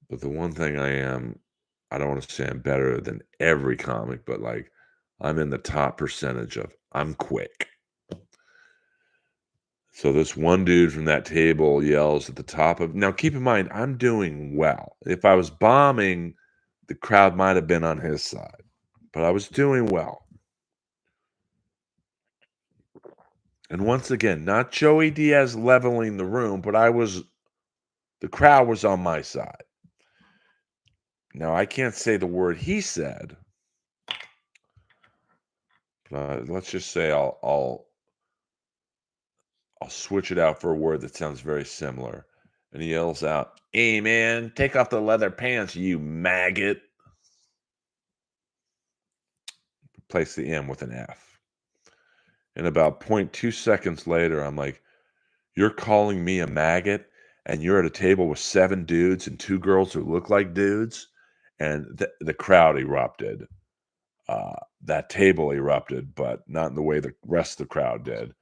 But the one thing I don't want to say I'm better than every comic, but like I'm in the top percentage of I'm quick. So this one dude from that table yells at the top of now keep in mind, I'm doing well. If I was bombing, the crowd might have been on his side, but I was doing well. And once again, not Joey Diaz leveling the room, but the crowd was on my side. Now, I can't say the word he said, but let's just say I'll switch it out for a word that sounds very similar. And he yells out, "Hey man, take off the leather pants, you maggot." Replace the M with an F. And about point 0.2 seconds later, I'm like, "You're calling me a maggot, and you're at a table with 7 dudes and 2 girls who look like dudes?" And the crowd erupted. That table erupted, but not in the way the rest of the crowd did.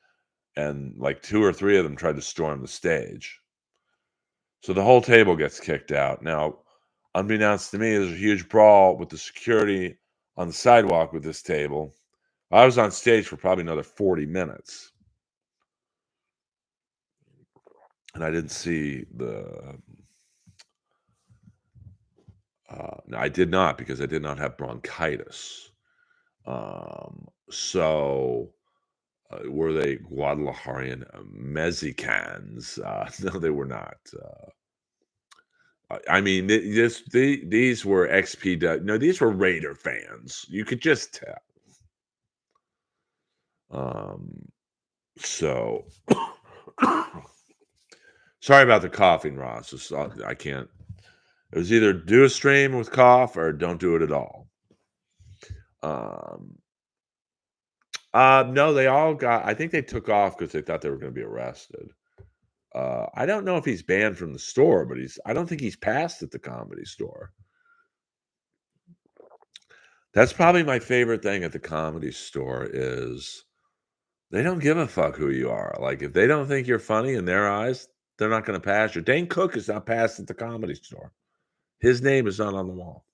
And like 2 or 3 of them tried to storm the stage. So the whole table gets kicked out. Now, unbeknownst to me, there's a huge brawl with the security on the sidewalk with this table. I was on stage for probably another 40 minutes, and I didn't see no, I did not because I did not have bronchitis. So were they Guadalajarian Mexicans? No, they were not. I mean, these were XPW. No, these were Raider fans. You could just tell. Um, so sorry about the coughing, Ross. I can't. It was either do a stream with cough or don't do it at all. Um, no, they all got. I think they took off because they thought they were going to be arrested. I don't know if he's banned from the store, but I don't think he's passed at the Comedy Store. That's probably my favorite thing at the Comedy Store is they don't give a fuck who you are. Like, if they don't think you're funny in their eyes, they're not gonna pass you. Dane Cook is not passed at the Comedy Store. His name is not on the wall.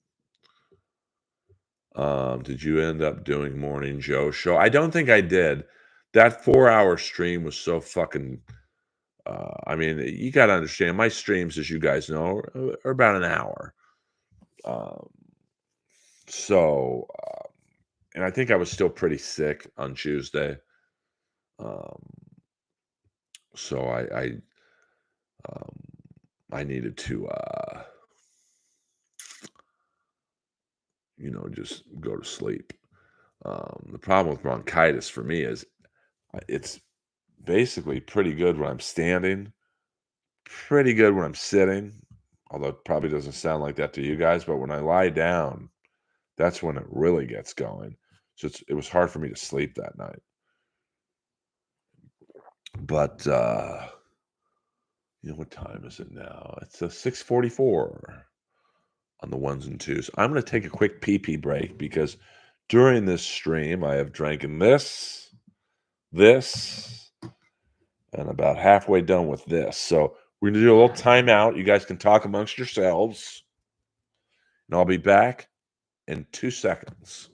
Did you end up doing Morning Joe show? I don't think I did. That 4-hour stream was so fucking I mean, you gotta understand, my streams, as you guys know, are about an hour. Um, so, and I think I was still pretty sick on Tuesday. Um, so um, I needed to, just go to sleep. The problem with bronchitis for me is it's basically pretty good when I'm standing, pretty good when I'm sitting, although it probably doesn't sound like that to you guys. But when I lie down, that's when it really gets going. So it was hard for me to sleep that night. But what time is it now? It's a 6:44 on the ones and twos. I'm going to take a quick pee break because during this stream I have drinking this, and about halfway done with this. So we're going to do a little timeout. You guys can talk amongst yourselves, and I'll be back in 2 seconds.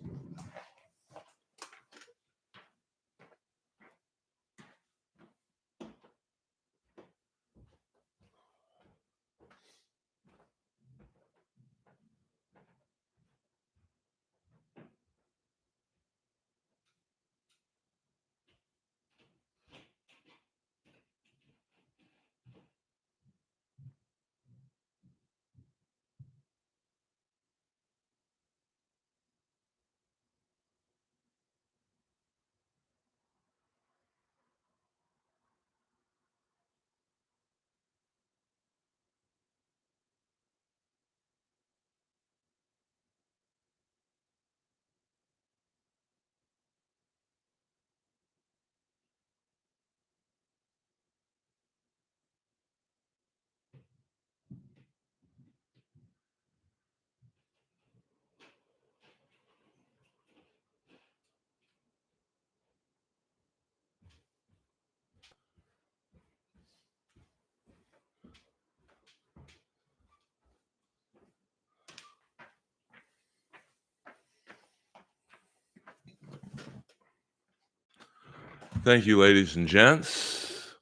Thank you, ladies and gents.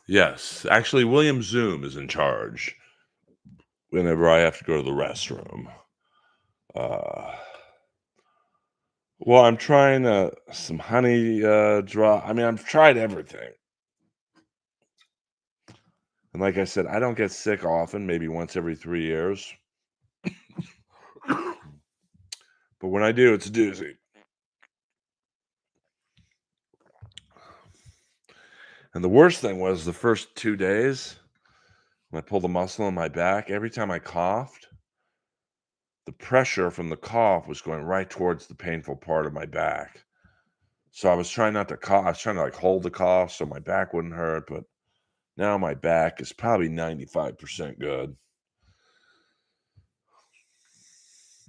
Yes, actually, William Zoom is in charge whenever I have to go to the restroom. Uh, Well, I'm trying some honey draw. I mean, I've tried everything. And like I said, I don't get sick often, maybe once every 3 years. But when I do, it's a doozy. And the worst thing was the first 2 days when I pulled a muscle in my back, every time I coughed, the pressure from the cough was going right towards the painful part of my back. So I was trying not to cough. I was trying to like hold the cough so my back wouldn't hurt, but now my back is probably 95% good.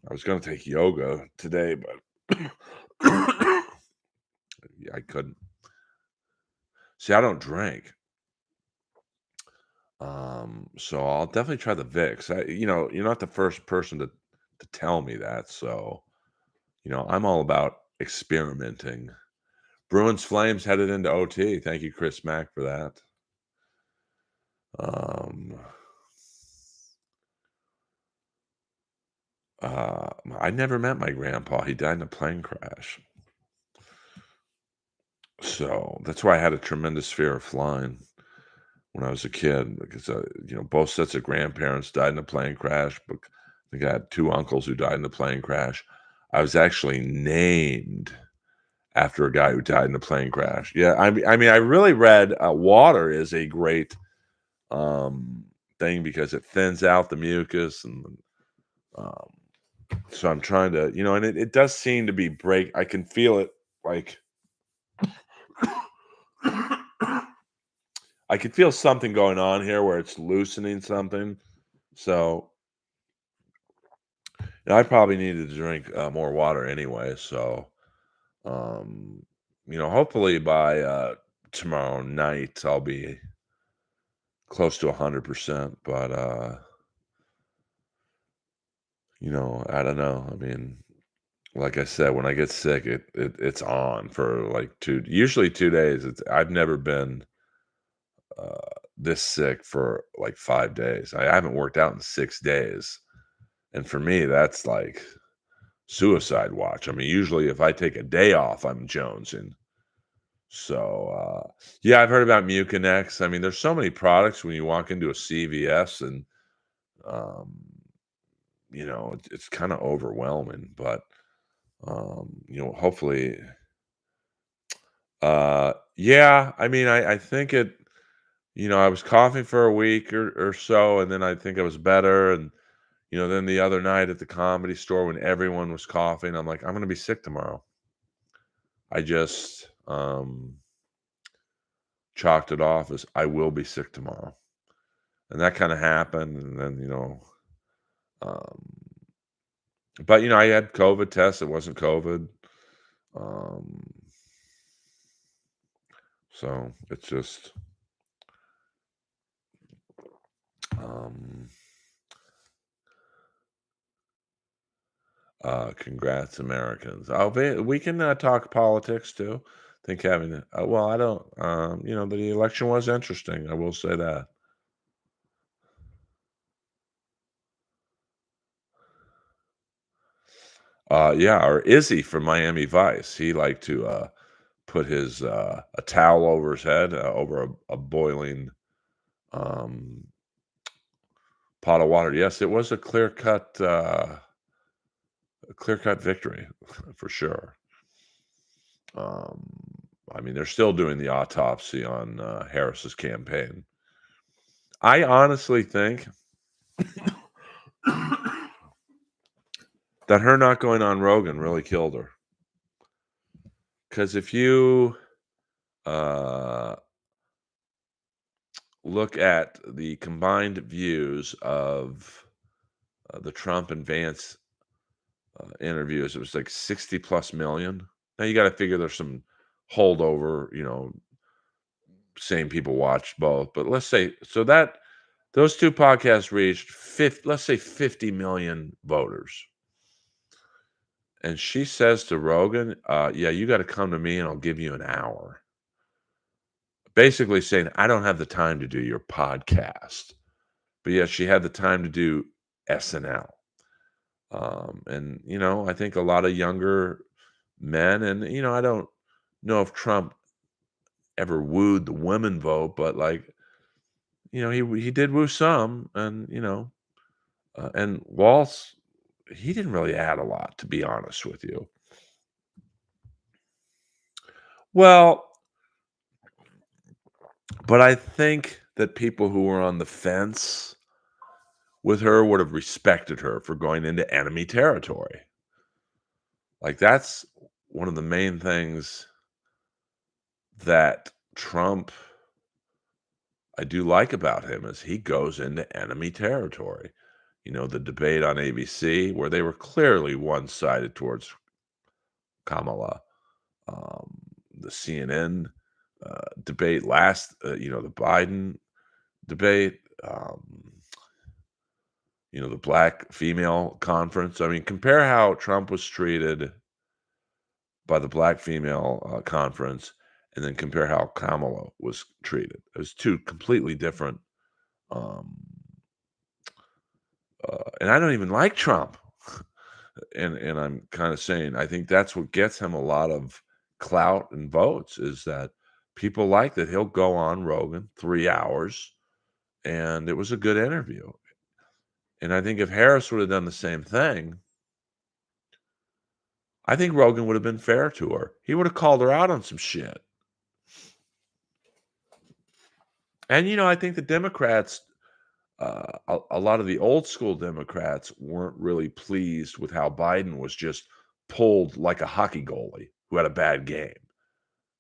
I was going to take yoga today, but yeah, I couldn't. See, I don't drink. So I'll definitely try the Vicks. You're not the first person to tell me that. So, I'm all about experimenting. Bruins Flames headed into OT. Thank you, Chris Mack, for that. Um, I never met my grandpa. He died in a plane crash. So that's why I had a tremendous fear of flying when I was a kid because, both sets of grandparents died in a plane crash. But I think I had two uncles who died in a plane crash. I was actually named after a guy who died in a plane crash. Yeah, I mean, I really read water is a great um, thing because it thins out the mucus and um, so I'm trying to, and it does seem to be break. I can feel it like I can feel something going on here where it's loosening something. So I probably needed to drink more water anyway. So, um, hopefully by tomorrow night I'll be close to 100%. But I don't know. I mean, like I said, when I get sick, it's on for like usually 2 days. I've never been uh, this sick for like 5 days. I haven't worked out in 6 days, and for me, that's like suicide watch. I mean, usually if I take a day off, I'm jonesing. So yeah, I've heard about Mucinex. I mean, there's so many products when you walk into a CVS, and um, it's kind of overwhelming. But hopefully, yeah. I mean, I think it. I was coughing for a week or so, and then I think I was better. And then the other night at the comedy store when everyone was coughing, I'm like, I'm gonna be sick tomorrow. I just chalked it off as I will be sick tomorrow, and that kind of happened. And then um, but I had COVID tests. It wasn't COVID. Um, so it's just um, congrats, Americans. We can talk politics too. Think having it. Well, I don't. The election was interesting. I will say that. Yeah, or Izzy from Miami Vice. He liked to put his a towel over his head over a boiling um, pot of water. Yes, it was a clear cut victory for sure. Um, I mean, they're still doing the autopsy on Harris's campaign. I honestly think that her not going on Rogan really killed her. Because if you uh, look at the combined views of the Trump and Vance interviews, it was like 60 plus million. Now you got to figure there's some holdover, same people watched both, but let's say so that those two podcasts reached 50, let's say 50 million voters. And she says to Rogan, yeah, you got to come to me and I'll give you an hour. Basically saying, I don't have the time to do your podcast. But yet she had the time to do SNL. And, I think a lot of younger men, and, I don't know if Trump ever wooed the women vote, but, like, he did woo some, and, and Walz, he didn't really add a lot, to be honest with you. Well, but I think that people who were on the fence with her would have respected her for going into enemy territory. Like, that's one of the main things that Trump I do like about him is he goes into enemy territory. The debate on ABC where they were clearly one-sided towards Kamala. Um, the CNN debate the Biden debate, the black female conference. I mean, compare how Trump was treated by the black female conference, and then compare how Kamala was treated. It was two completely different. Um, and I don't even like Trump. And I'm kind of saying I think that's what gets him a lot of clout and votes is that people like that he'll go on Rogan 3 hours, and it was a good interview. And I think if Harris would have done the same thing, I think Rogan would have been fair to her. He would have called her out on some shit. And I think the Democrats, a lot of the old school Democrats weren't really pleased with how Biden was just pulled like a hockey goalie who had a bad game.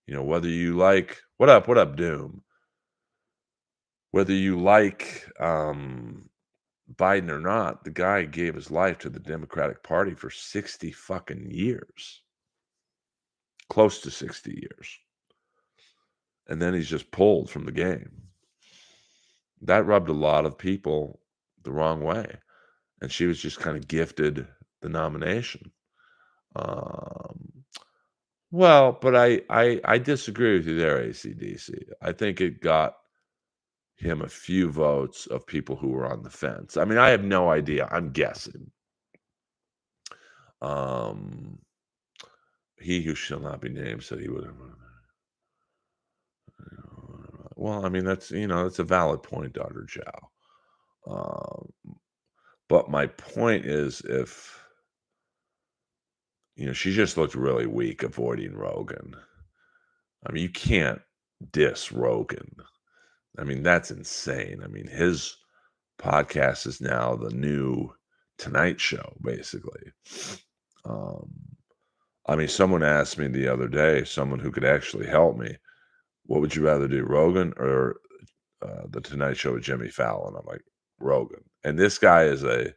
Whether you like what up, Doom? Whether you like Biden or not, the guy gave his life to the Democratic Party for 60 fucking years, close to 60 years. And then he's just pulled from the game. That rubbed a lot of people the wrong way. And she was just kind of gifted the nomination. Um, well, but I disagree with you there, ACDC. I think it got him a few votes of people who were on the fence. I mean, I have no idea. I'm guessing. Um, he who shall not be named said he would have. Well, I mean, that's a valid point, Dr. Chow. Um, but my point is, if she just looked really weak avoiding Rogan. I mean, you can't diss Rogan. I mean, that's insane. I mean, his podcast is now the new Tonight Show, basically. Um, I mean, someone asked me the other day, someone who could actually help me, what would you rather do, Rogan or the Tonight Show with Jimmy Fallon? I'm like, Rogan. And this guy is a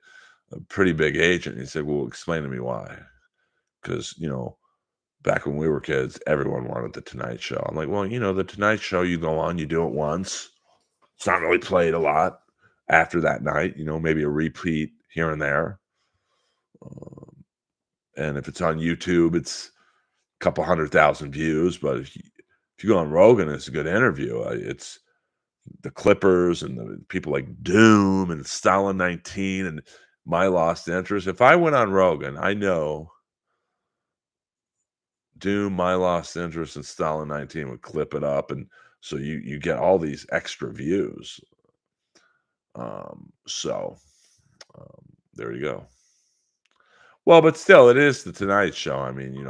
pretty big agent. He said, well, explain to me why. Because, back when we were kids, everyone wanted the Tonight Show. I'm like, well, the Tonight Show, you go on, you do it once. It's not really played a lot after that night, maybe a repeat here and there. And if it's on YouTube, it's a couple 100,000 views. But if you go on Rogan, it's a good interview. It's the Clippers and the people like Doom and Stalin 19 and My Lost Interest. If I went on Rogan, I know Doom, My Lost Interest, and Stalin 19 would clip it up, and so you get all these extra views. So there you go. Well, but still, it is the Tonight Show. I mean,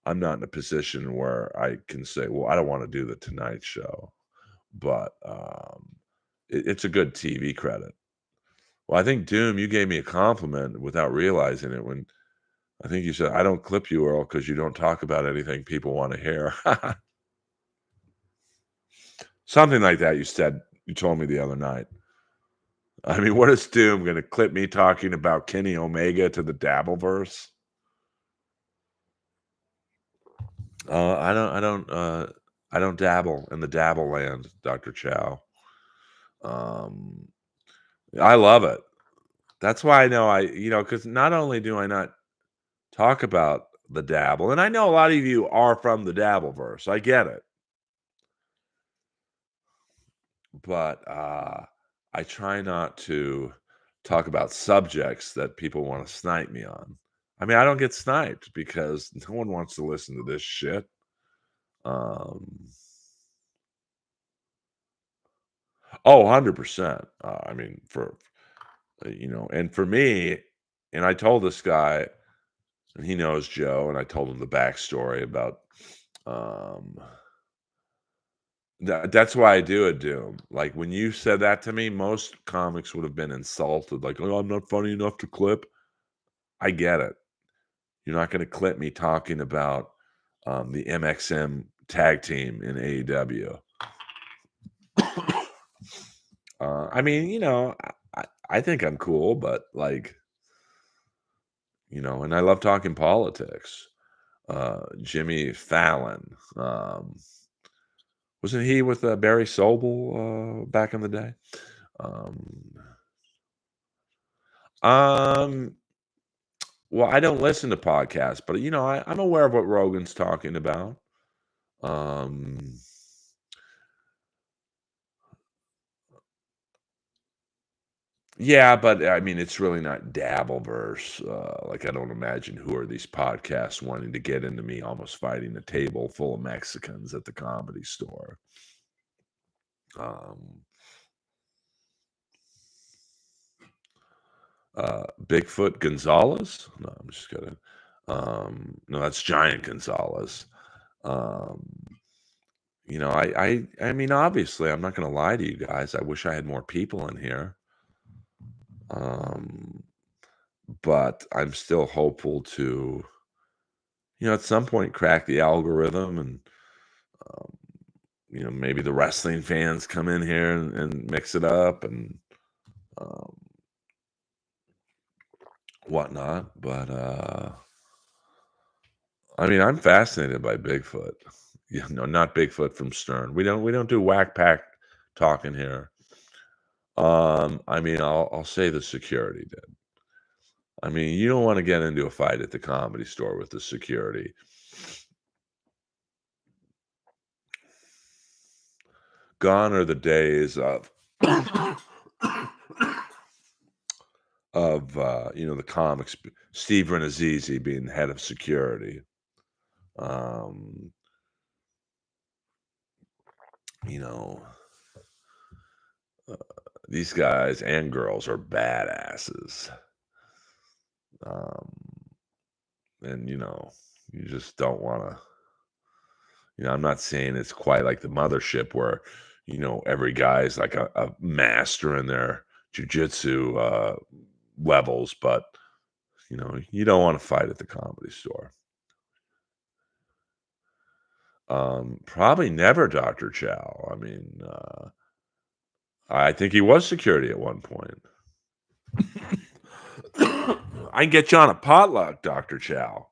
I'm not in a position where I can say, well, I don't want to do the Tonight Show, but it's a good TV credit. Well, I think Doom, you gave me a compliment without realizing it when I think you said, I don't clip you, Earl, because you don't talk about anything people want to hear. Something like that you told me the other night. I mean, what is Doom gonna clip me talking about Kenny Omega to the Dabbleverse? I don't dabble in the dabble land, Dr. Chow. Um, I love it. That's why I know because not only do I not talk about the dabble, and I know a lot of you are from the Dabbleverse. I get it. But I try not to talk about subjects that people want to snipe me on. I mean, I don't get sniped because no one wants to listen to this shit. Um, oh, 100%. I mean, and for me, and I told this guy, and he knows Joe, and I told him the backstory about, um, that's why I do it, Doom. Like when you said that to me, most comics would have been insulted, like, "Oh, I'm not funny enough to clip." I get it. You're not going to clip me talking about the MXM tag team in AEW. I mean, I think I'm cool, but like, and I love talking politics. Jimmy Fallon, wasn't he with Barry Sobel back in the day? Um, um, well, I don't listen to podcasts, but I'm aware of what Rogan's talking about. Um, Yeah, but I mean, it's really not Dabbleverse. Like, I don't imagine who are these podcasts wanting to get into me almost fighting a table full of Mexicans at the Comedy Store. Um, Bigfoot Gonzalez? No, I'm just kidding. No, that's Giant Gonzalez. Um, I mean, obviously, I'm not going to lie to you guys. I wish I had more people in here. Um, but I'm still hopeful to at some point crack the algorithm and um, maybe the wrestling fans come in here and mix it up and um, whatnot. But I mean, I'm fascinated by Bigfoot. Not Bigfoot from Stern. We don't do whack pack talking here. I mean, I'll say the security did. I mean, you don't want to get into a fight at the Comedy Store with the security. Gone are the days of the comics, Steve Renazizi being the head of security. Um, you know, uh, these guys and girls are badasses. Um, and you just don't want to. I'm not saying it's quite like the mothership where every guy's like a master in their jujitsu levels, but you don't want to fight at the Comedy Store. Probably never Dr. Chow. I mean, I think he was security at one point. I can get you on a potluck, Dr. Chow.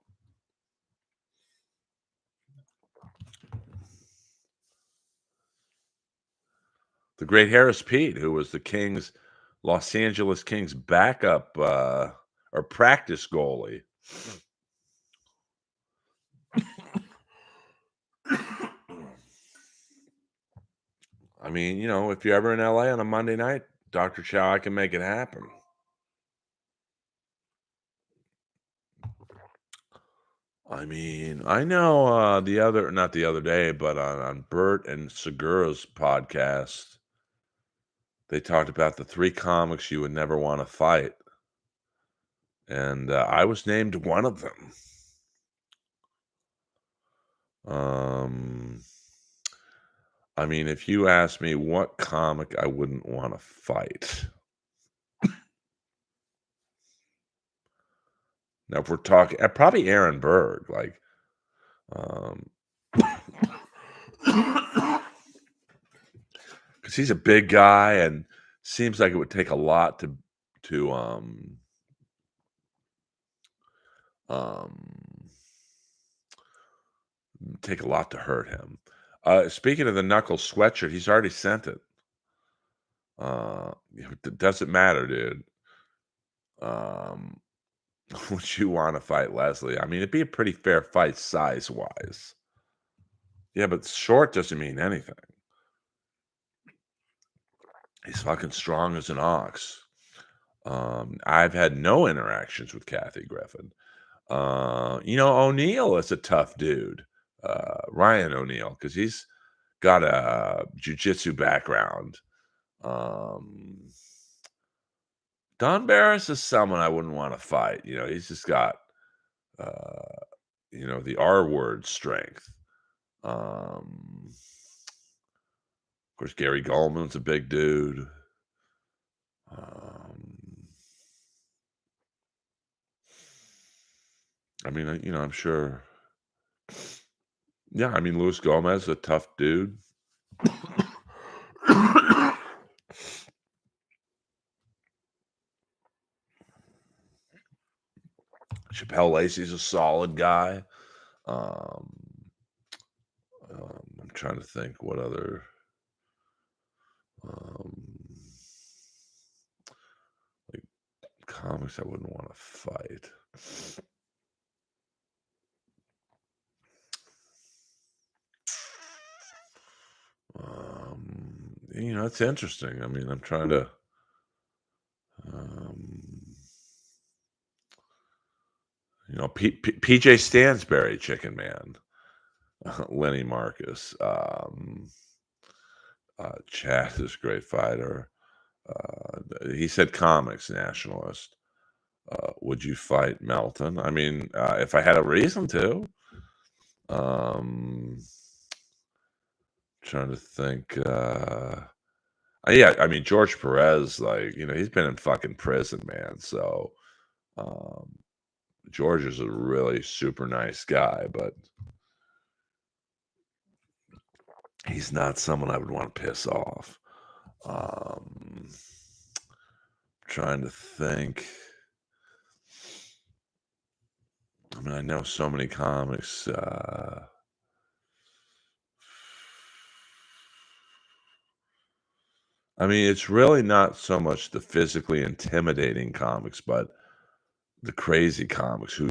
The great Harris Pete, who was the Los Angeles Kings backup or practice goalie. I mean, if you're ever in LA on a Monday night, Dr. Chow, I can make it happen. I mean, I know not the other day, but on Bert and Segura's podcast, they talked about the three comics you would never want to fight. And I was named one of them. Um, I mean, if you ask me what comic I wouldn't want to fight. Now, if we're talking, probably Aaron Berg, like, um, because he's a big guy and seems like it would take a lot to um take a lot to hurt him. Speaking of the Knuckles sweatshirt, he's already sent it. It doesn't matter, dude. Um, would you want to fight Leslie? I mean, it'd be a pretty fair fight size wise. Yeah, but short doesn't mean anything. He's fucking strong as an ox. I've had no interactions with Kathy Griffin. O'Neal is a tough dude. Ryan O'Neal, because he's got a jujitsu background. Um, Don Barris is someone I wouldn't want to fight. He's just got uh, the R word strength. Of course, Gary Goldman's a big dude. Um, I'm sure. Yeah, Luis Gomez, a tough dude. Chappelle Lacey's a solid guy. Um, I'm trying to think what other. Um, like comics I wouldn't want to fight. It's interesting. I'm trying to. Um, PJ Stansberry, Chicken Man, Lenny Marcus, Chad is a great fighter. He said comics nationalist. Would you fight Melton? If I had a reason to. Um, Trying to think. Yeah, George Perez, he's been in fucking prison, man. So, um, George is a really super nice guy, but he's not someone I would want to piss off. Um, Trying to think. I know so many comics. It's really not so much the physically intimidating comics, but the crazy comics who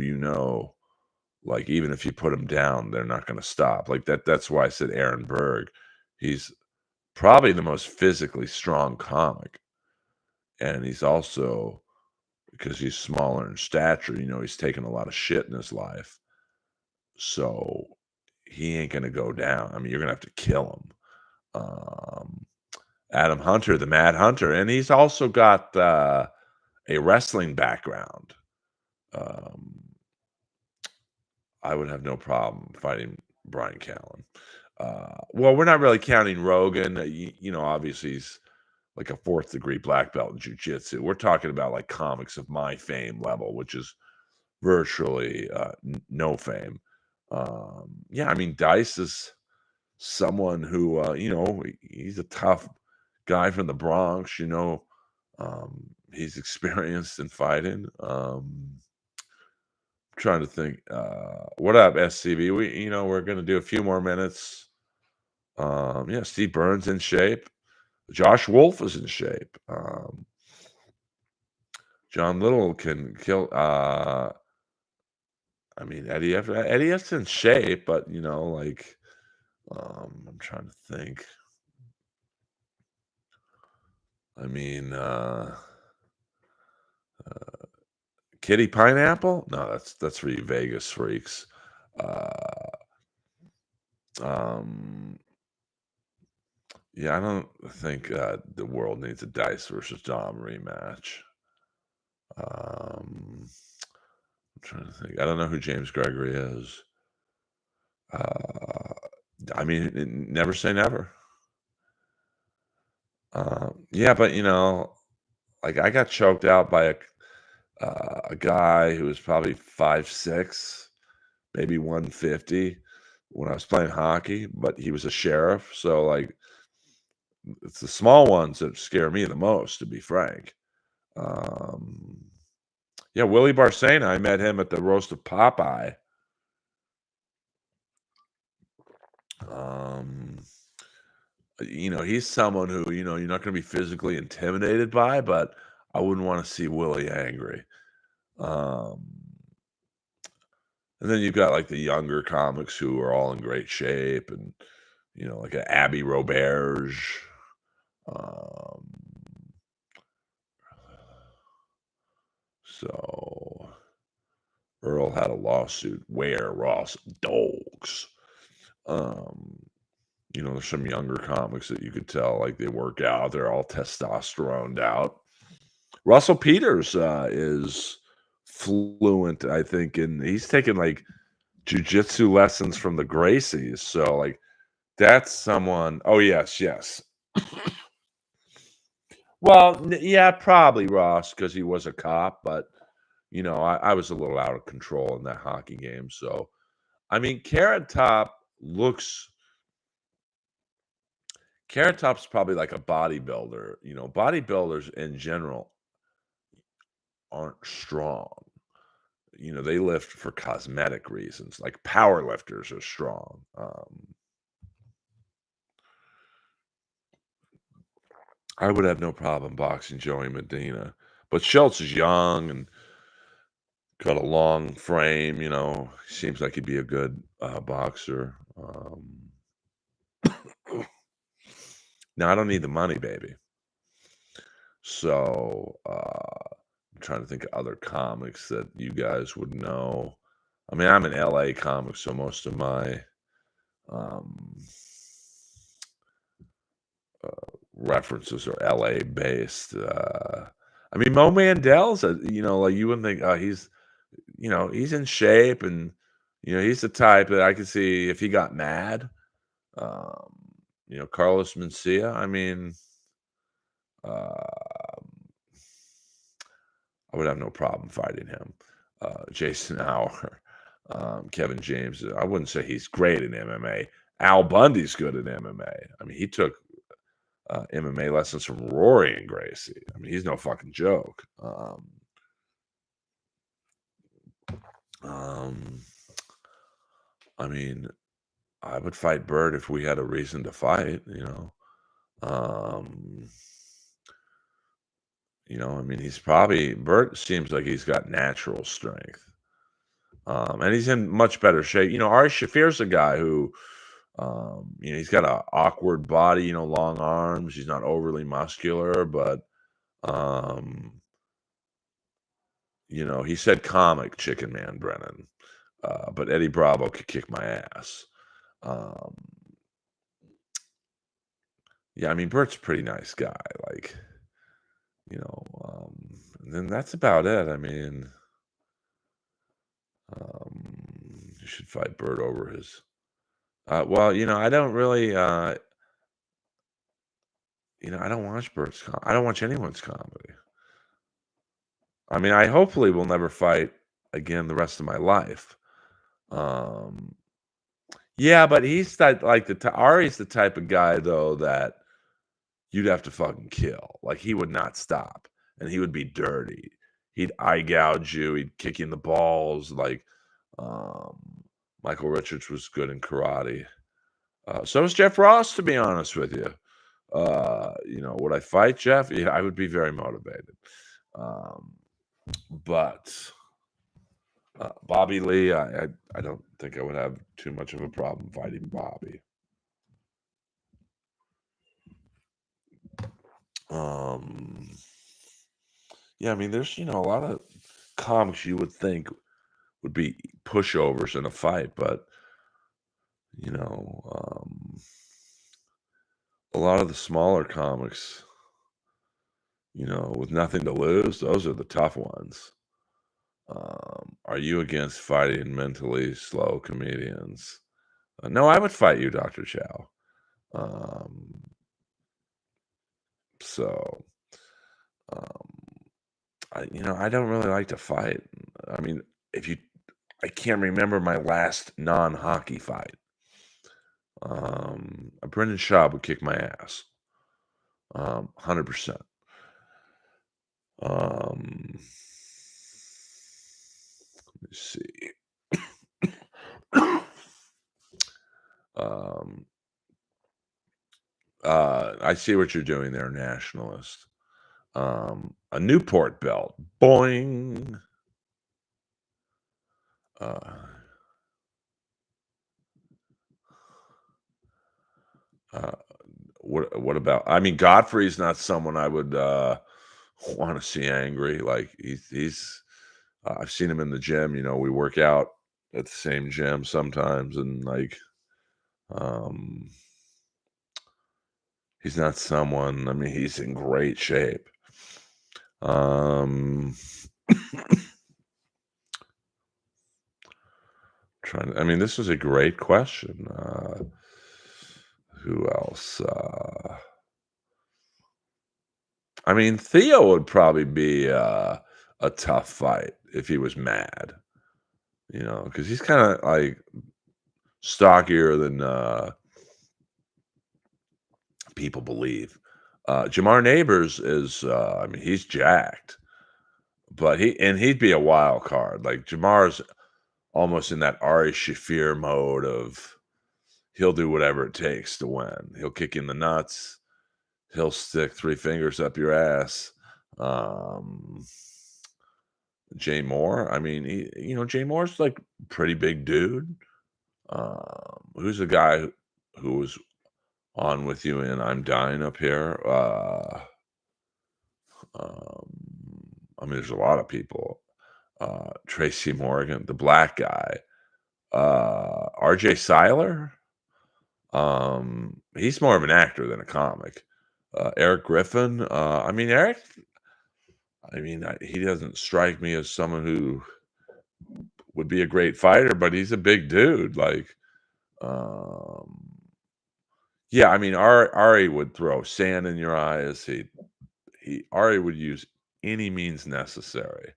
like even if you put them down, they're not going to stop. Like that's why I said Aaron Berg. He's probably the most physically strong comic, and he's also because he's smaller in stature, he's taken a lot of shit in his life. So he ain't going to go down. You're going to have to kill him. Adam Hunter, the Mad Hunter, and he's also got a wrestling background. Um, I would have no problem fighting Brian Callen. Well, we're not really counting Rogan. Obviously he's like a fourth degree black belt in jujitsu. We're talking about like comics of my fame level, which is virtually no fame. Yeah, Dice is someone who he's a tough guy from the Bronx. He's experienced in fighting. Trying to think. What up, SCV? We're gonna do a few more minutes. Yeah, Steve Burns in shape. Josh Wolf is in shape. John Little can kill. Eddie F's in shape, but I'm trying to think. I mean, Kitty Pineapple? No, that's for you Vegas freaks. Uh, um, yeah, I don't think the world needs a Dice versus Dom rematch. I'm trying to think. I don't know who James Gregory is. Uh, never say never. Yeah, but like I got choked out by a guy who was probably 5'6", maybe 150 when I was playing hockey, but he was a sheriff. So like it's the small ones that scare me the most, to be frank. Um, yeah, Willie Barcena, I met him at the roast of Popeye. Um, he's someone who, you're not going to be physically intimidated by, but I wouldn't want to see Willie angry. Um, and then you've got like the younger comics who are all in great shape and, like a Abby Roberge. Um, so Earl had a lawsuit where Ross dogs. Um, there's some younger comics that you could tell like they work out, they're all testosteroned out. Russell Peters is fluent, I think, and he's taken like jujitsu lessons from the Gracies. So like that's someone. Oh yes, yes. Well, yeah, probably Ross because he was a cop, but I was a little out of control in that hockey game. So I mean, Carrot Top's probably like a bodybuilder. Bodybuilders in general aren't strong. They lift for cosmetic reasons. Like power lifters are strong. I would have no problem boxing Joey Medina, but Schultz is young and got a long frame. Seems like he'd be a good boxer. Now I don't need the money, baby. So I'm trying to think of other comics that you guys would know. I mean, I'm an LA comic, so most of my um, references are LA based. I mean, Mo Mandel's, like you wouldn't think, he's in shape and, he's the type that I could see if he got mad. Um, Carlos Mencia, I mean, uh, I would have no problem fighting him. Jason Hour, Kevin James. I wouldn't say he's great in MMA. Al Bundy's good at MMA. I mean, he took MMA lessons from Rory and Gracie. I mean, he's no fucking joke. Um, I mean, I would fight Bert if we had a reason to fight. Um, I mean, Bert seems like he's got natural strength. And he's in much better shape. Ari Shafir's a guy who, he's got an awkward body, long arms. He's not overly muscular, but, um, he said comic Chicken Man Brennan, but Eddie Bravo could kick my ass. Um, yeah, I mean, Bert's a pretty nice guy. Like, and then that's about it. I mean, you should fight Bert over his. Well, I don't really. I don't watch I don't watch anyone's comedy. I mean, I hopefully will never fight again the rest of my life. Um, yeah, but he's that like Ari's the type of guy though that you'd have to fucking kill. Like he would not stop, and he would be dirty. He'd eye gouge you. He'd kick you in the balls. Like um, Michael Richards was good in karate. So was Jeff Ross, to be honest with you. Would I fight Jeff? Yeah, I would be very motivated. Um, but Bobby Lee, I don't think I would have too much of a problem fighting Bobby. Um, yeah, I mean, there's a lot of comics you would think would be pushovers in a fight, but you know, um, a lot of the smaller comics, with nothing to lose, those are the tough ones. Are you against fighting mentally slow comedians? No, I would fight you, Dr. Chow. Um, so, um, I don't really like to fight. I mean, I can't remember my last non-hockey fight. Brendan Schaub would kick my ass. 100%. Um, let me see. um, I see what you're doing there, nationalist. A Newport belt. Boing. Uh, uh, what about? I mean, Godfrey's not someone I would want to see angry. Like he's I've seen him in the gym, we work out at the same gym sometimes, and, like, um, he's not someone I mean, he's in great shape. Um, I mean, this is a great question. Who else? I mean, Theo would probably be a tough fight if he was mad, because he's kind of like stockier than people believe. Jamar Neighbors is, I mean, he's jacked, but he'd be a wild card. Like Jamar's almost in that Ari Shafir mode of he'll do whatever it takes to win. He'll kick you in the nuts. He'll stick 3 fingers up your ass. Um, Jay Moore, I mean, Jay Moore's like pretty big dude. Who's the guy who was on with you in I'm Dying Up Here? Um, I mean, there's a lot of people. Tracy Morgan, the black guy. RJ Seiler. He's more of an actor than a comic. Eric Griffin. I mean, Eric. I mean, he doesn't strike me as someone who would be a great fighter, but he's a big dude. Like, um, yeah. I mean, Ari would throw sand in your eyes. Ari would use any means necessary.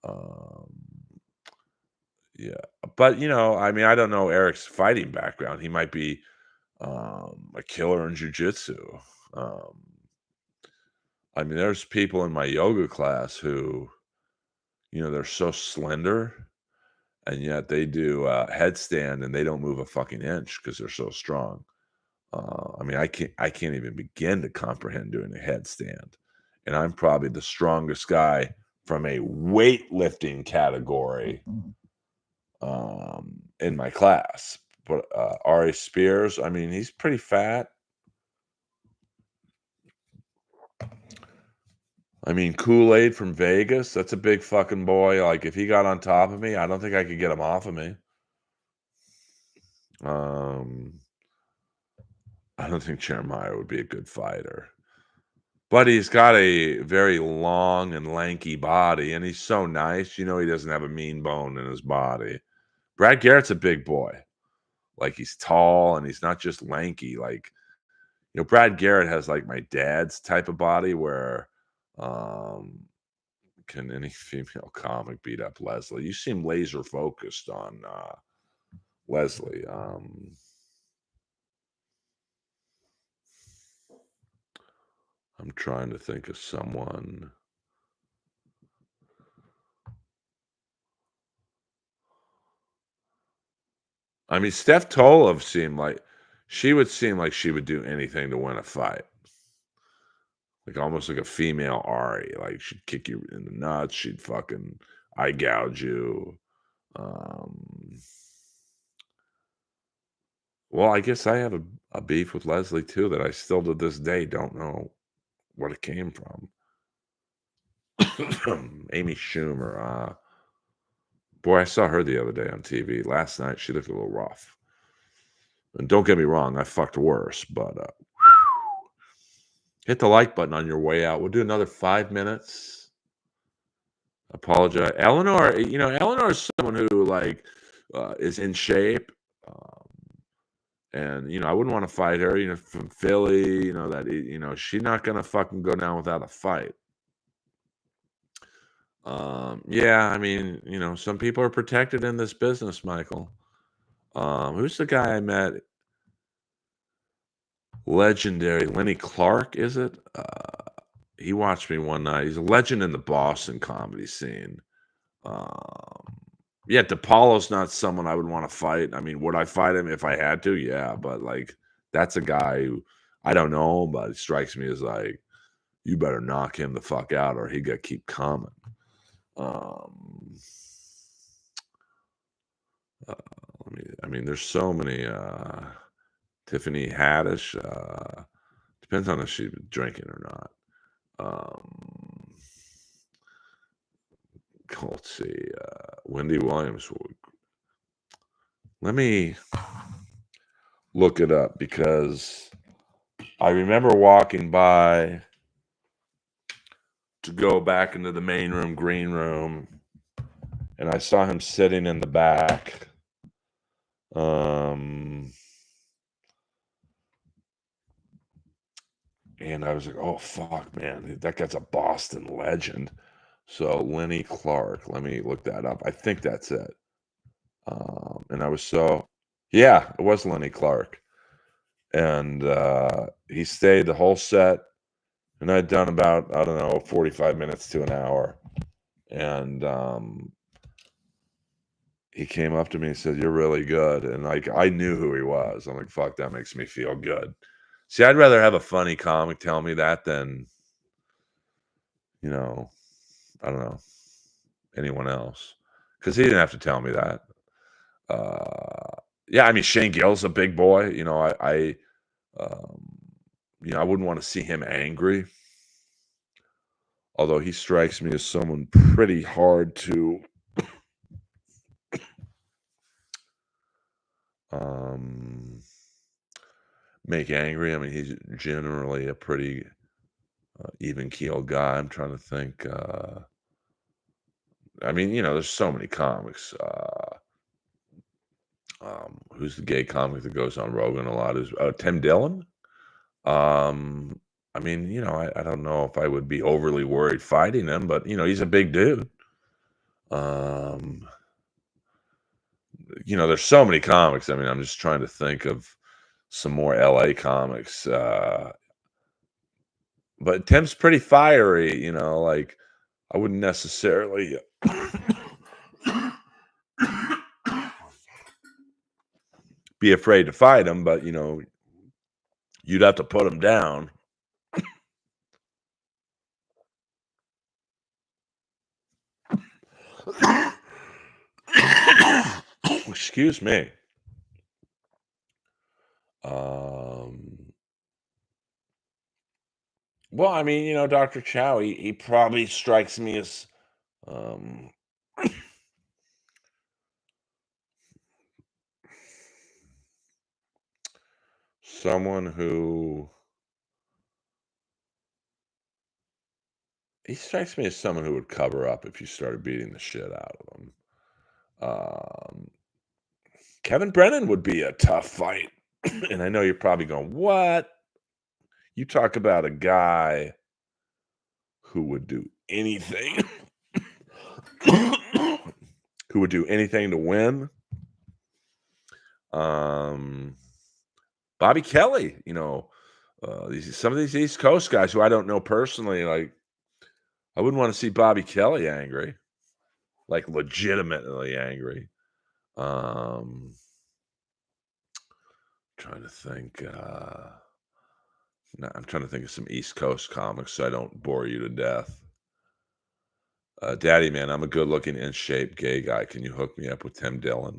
Um, yeah, but I mean, I don't know Eric's fighting background. He might be a killer in jujitsu. Um, I mean, there's people in my yoga class who, they're so slender, and yet they do headstand and they don't move a fucking inch because they're so strong. I mean, I can't even begin to comprehend doing a headstand, and I'm probably the strongest guy from a weightlifting category in my class. But Ari Spears, I mean, he's pretty fat. I mean, Kool-Aid from Vegas, that's a big fucking boy. Like, if he got on top of me, I don't think I could get him off of me. Um, I don't think Jeremiah would be a good fighter. But he's got a very long and lanky body, and he's so nice. He doesn't have a mean bone in his body. Brad Garrett's a big boy. Like, he's tall, and he's not just lanky. Like, Brad Garrett has, like, my dad's type of body where, um can any female comic beat up Leslie? You seem laser focused on Leslie. I'm trying to think of someone. I mean, Steph Tolov seemed like she would seem like she would do anything to win a fight. Like almost like a female Ari. Like she'd kick you in the nuts. She'd fucking eye gouge you. Um, well, I guess I have a beef with Leslie too that I still to this day don't know what it came from. Amy Schumer. Boy, I saw her the other day on TV. Last night, she looked a little rough. And don't get me wrong, I fucked worse, but hit the like button on your way out. We'll do another 5 minutes. Apologize. Eleanor, Eleanor is someone who, like, is in shape. And, I wouldn't want to fight her, from Philly, she's not going to fucking go down without a fight. Yeah, I mean, some people are protected in this business, Michael. Who's the guy I met? Legendary Lenny Clark, is it? He watched me one night. He's a legend in the Boston comedy scene. Um, yeah, DePaulo's not someone I would want to fight. I mean, would I fight him if I had to? Yeah, but like that's a guy who I don't know, but it strikes me as like you better knock him the fuck out or he got to keep coming. Um, I mean, there's so many. Tiffany Haddish. Depends on if she's drinking or not. Um, let's see, Wendy Williams. Let me look it up because I remember walking by to go back into the main room, green room, and I saw him sitting in the back. Um, and I was like, "Oh fuck, man, that guy's a Boston legend." So Lenny Clark, let me look that up. I think that's it. And I was so, yeah, it was Lenny Clark, and he stayed the whole set, and I'd done about I don't know 45 minutes to an hour, and he came up to me and said, "You're really good," and like I knew who he was. I'm like, "Fuck, that makes me feel good." See, I'd rather have a funny comic tell me that than you know, I don't know anyone else because he didn't have to tell me that. Yeah, I mean Shane Gill's a big boy. Um, I wouldn't want to see him angry, although he strikes me as someone pretty hard to um, make angry. I mean, he's generally a pretty even keeled guy. I'm trying to think. I mean, there's so many comics. Who's the gay comic that goes on Rogan a lot? Is Tim Dillon? Um, I mean, I don't know if I would be overly worried fighting him, but he's a big dude. Um, there's so many comics. I mean, I'm just trying to think of some more LA comics. But Tim's pretty fiery, like I wouldn't necessarily be afraid to fight him, but you'd have to put him down. Excuse me. Um, well, I mean, Dr. Chow, he probably strikes me as um, someone who he strikes me as someone who would cover up if you started beating the shit out of him. Um, Kevin Brennan would be a tough fight. And I know you're probably going, "What?" You talk about a guy who would do anything, who would do anything to win. Um, Bobby Kelly, some of these East Coast guys who I don't know personally, like I wouldn't want to see Bobby Kelly angry, like legitimately angry. Um, trying to think. I'm trying to think of some East Coast comics so I don't bore you to death. Daddy man, I'm a good-looking, in shape gay guy. Can you hook me up with Tim Dillon?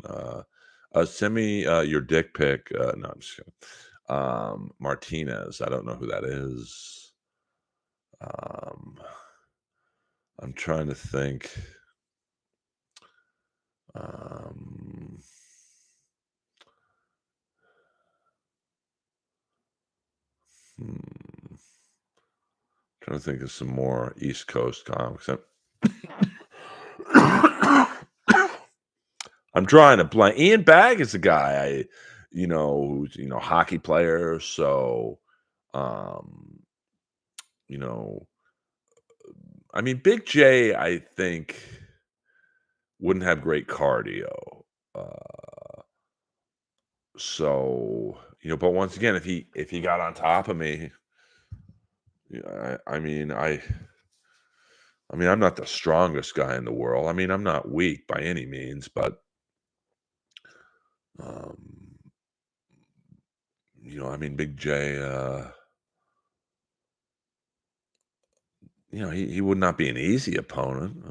Send me your dick pic. No, I'm just kidding. Martinez. I don't know who that is. Um, I'm trying to think. Um, hmm, trying to think of some more East Coast comics. I'm drawing a blank. Ian Bagg is a guy who's hockey player. So, um, you know, I mean, Big J, I think wouldn't have great cardio. But once again, if he got on top of me, yeah, I mean, I'm not the strongest guy in the world. I mean, I'm not weak by any means, but um, I mean, Big J, he would not be an easy opponent.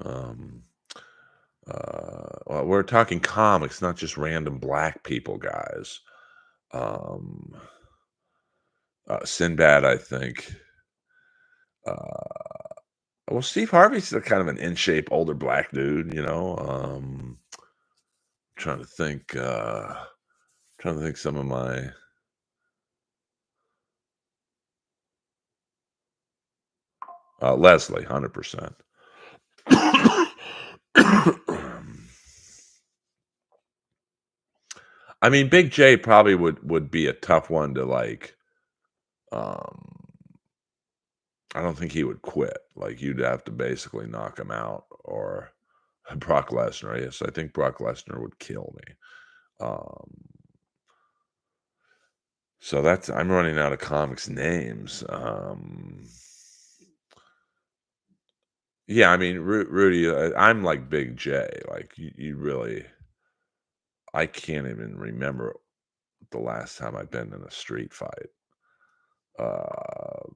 Well, we're talking comics, not just random black people, guys. Um, Sinbad, I think. Well, Steve Harvey's a kind of an in shape older black dude, you know. Trying to think. Trying to think some of my Leslie, 100%. I mean, Big J probably would be a tough one to like. Um, I don't think he would quit. Like you'd have to basically knock him out, or Brock Lesnar. Yes, I think Brock Lesnar would kill me. Um, so that's I'm running out of comics names. Yeah, I mean Rudy. I'm like Big J. Like you really, I can't even remember the last time I've been in a street fight. Uh,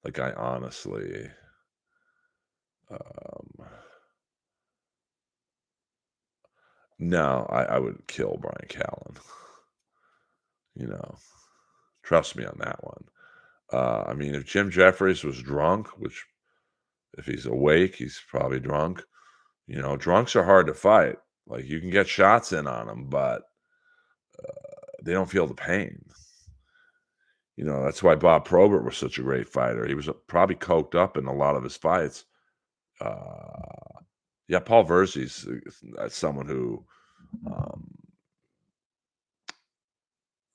like I honestly, um, no, I would kill Brian Callen. You know, trust me on that one. I mean, if Jim Jeffries was drunk, which if he's awake, he's probably drunk. You know, drunks are hard to fight. Like you can get shots in on them, but they don't feel the pain. You know, that's why Bob Probert was such a great fighter. He was probably coked up in a lot of his fights. Uh, yeah, Paul Verzi's someone who, um,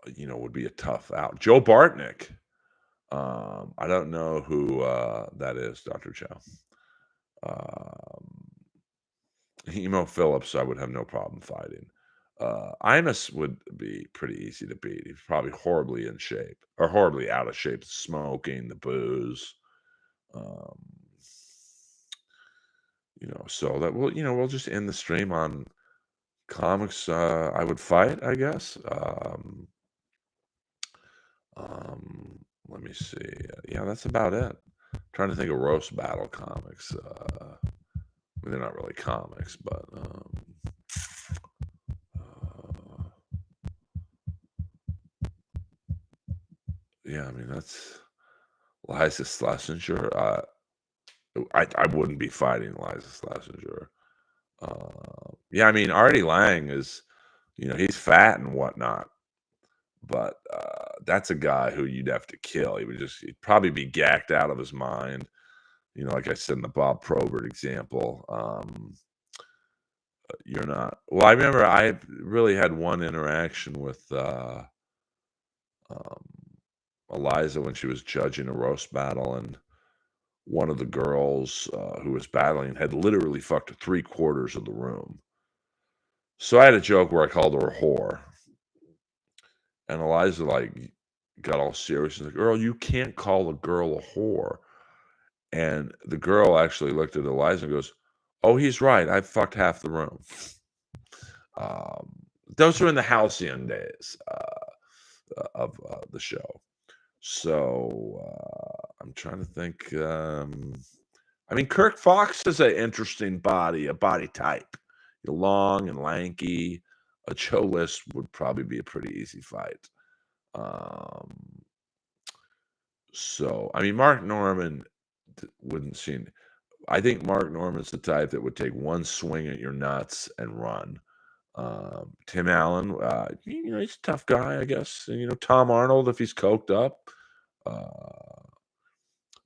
would be a tough out. Joe Bartnick. I don't know who that is, Dr. Joe. Um, Emo Phillips, I would have no problem fighting. Imus would be pretty easy to beat. He's probably horribly in shape or horribly out of shape, smoking, the booze. Um, so that we'll just end the stream on comics I would fight, I guess. Let me see. Yeah, that's about it. Trying to think of roast battle comics. They're not really comics, but uh, yeah, I mean that's Liza Schlesinger. I wouldn't be fighting Liza Schlesinger. Yeah, I mean Artie Lang is, he's fat and whatnot, but that's a guy who you'd have to kill. He'd probably be gacked out of his mind. Like I said in the Bob Probert example. You're not. Well, I remember I really had one interaction with um, Eliza when she was judging a roast battle, and one of the girls who was battling had literally fucked three-quarters of the room. So I had a joke where I called her a whore, and Eliza like got all serious and like, "Earl, you can't call a girl a whore." And the girl actually looked at Eliza and goes, "Oh, he's right. I fucked half the room." Um, those were in the halcyon days of the show. So I'm trying to think. I mean, Kirk Fox is an interesting a body type. Long and lanky. A Joe List would probably be a pretty easy fight. Um, so, I mean, Mark Norman wouldn't seem. I think Mark Norman's the type that would take one swing at your nuts and run. Tim Allen, he's a tough guy, I guess. And, Tom Arnold, if he's coked up. Uh,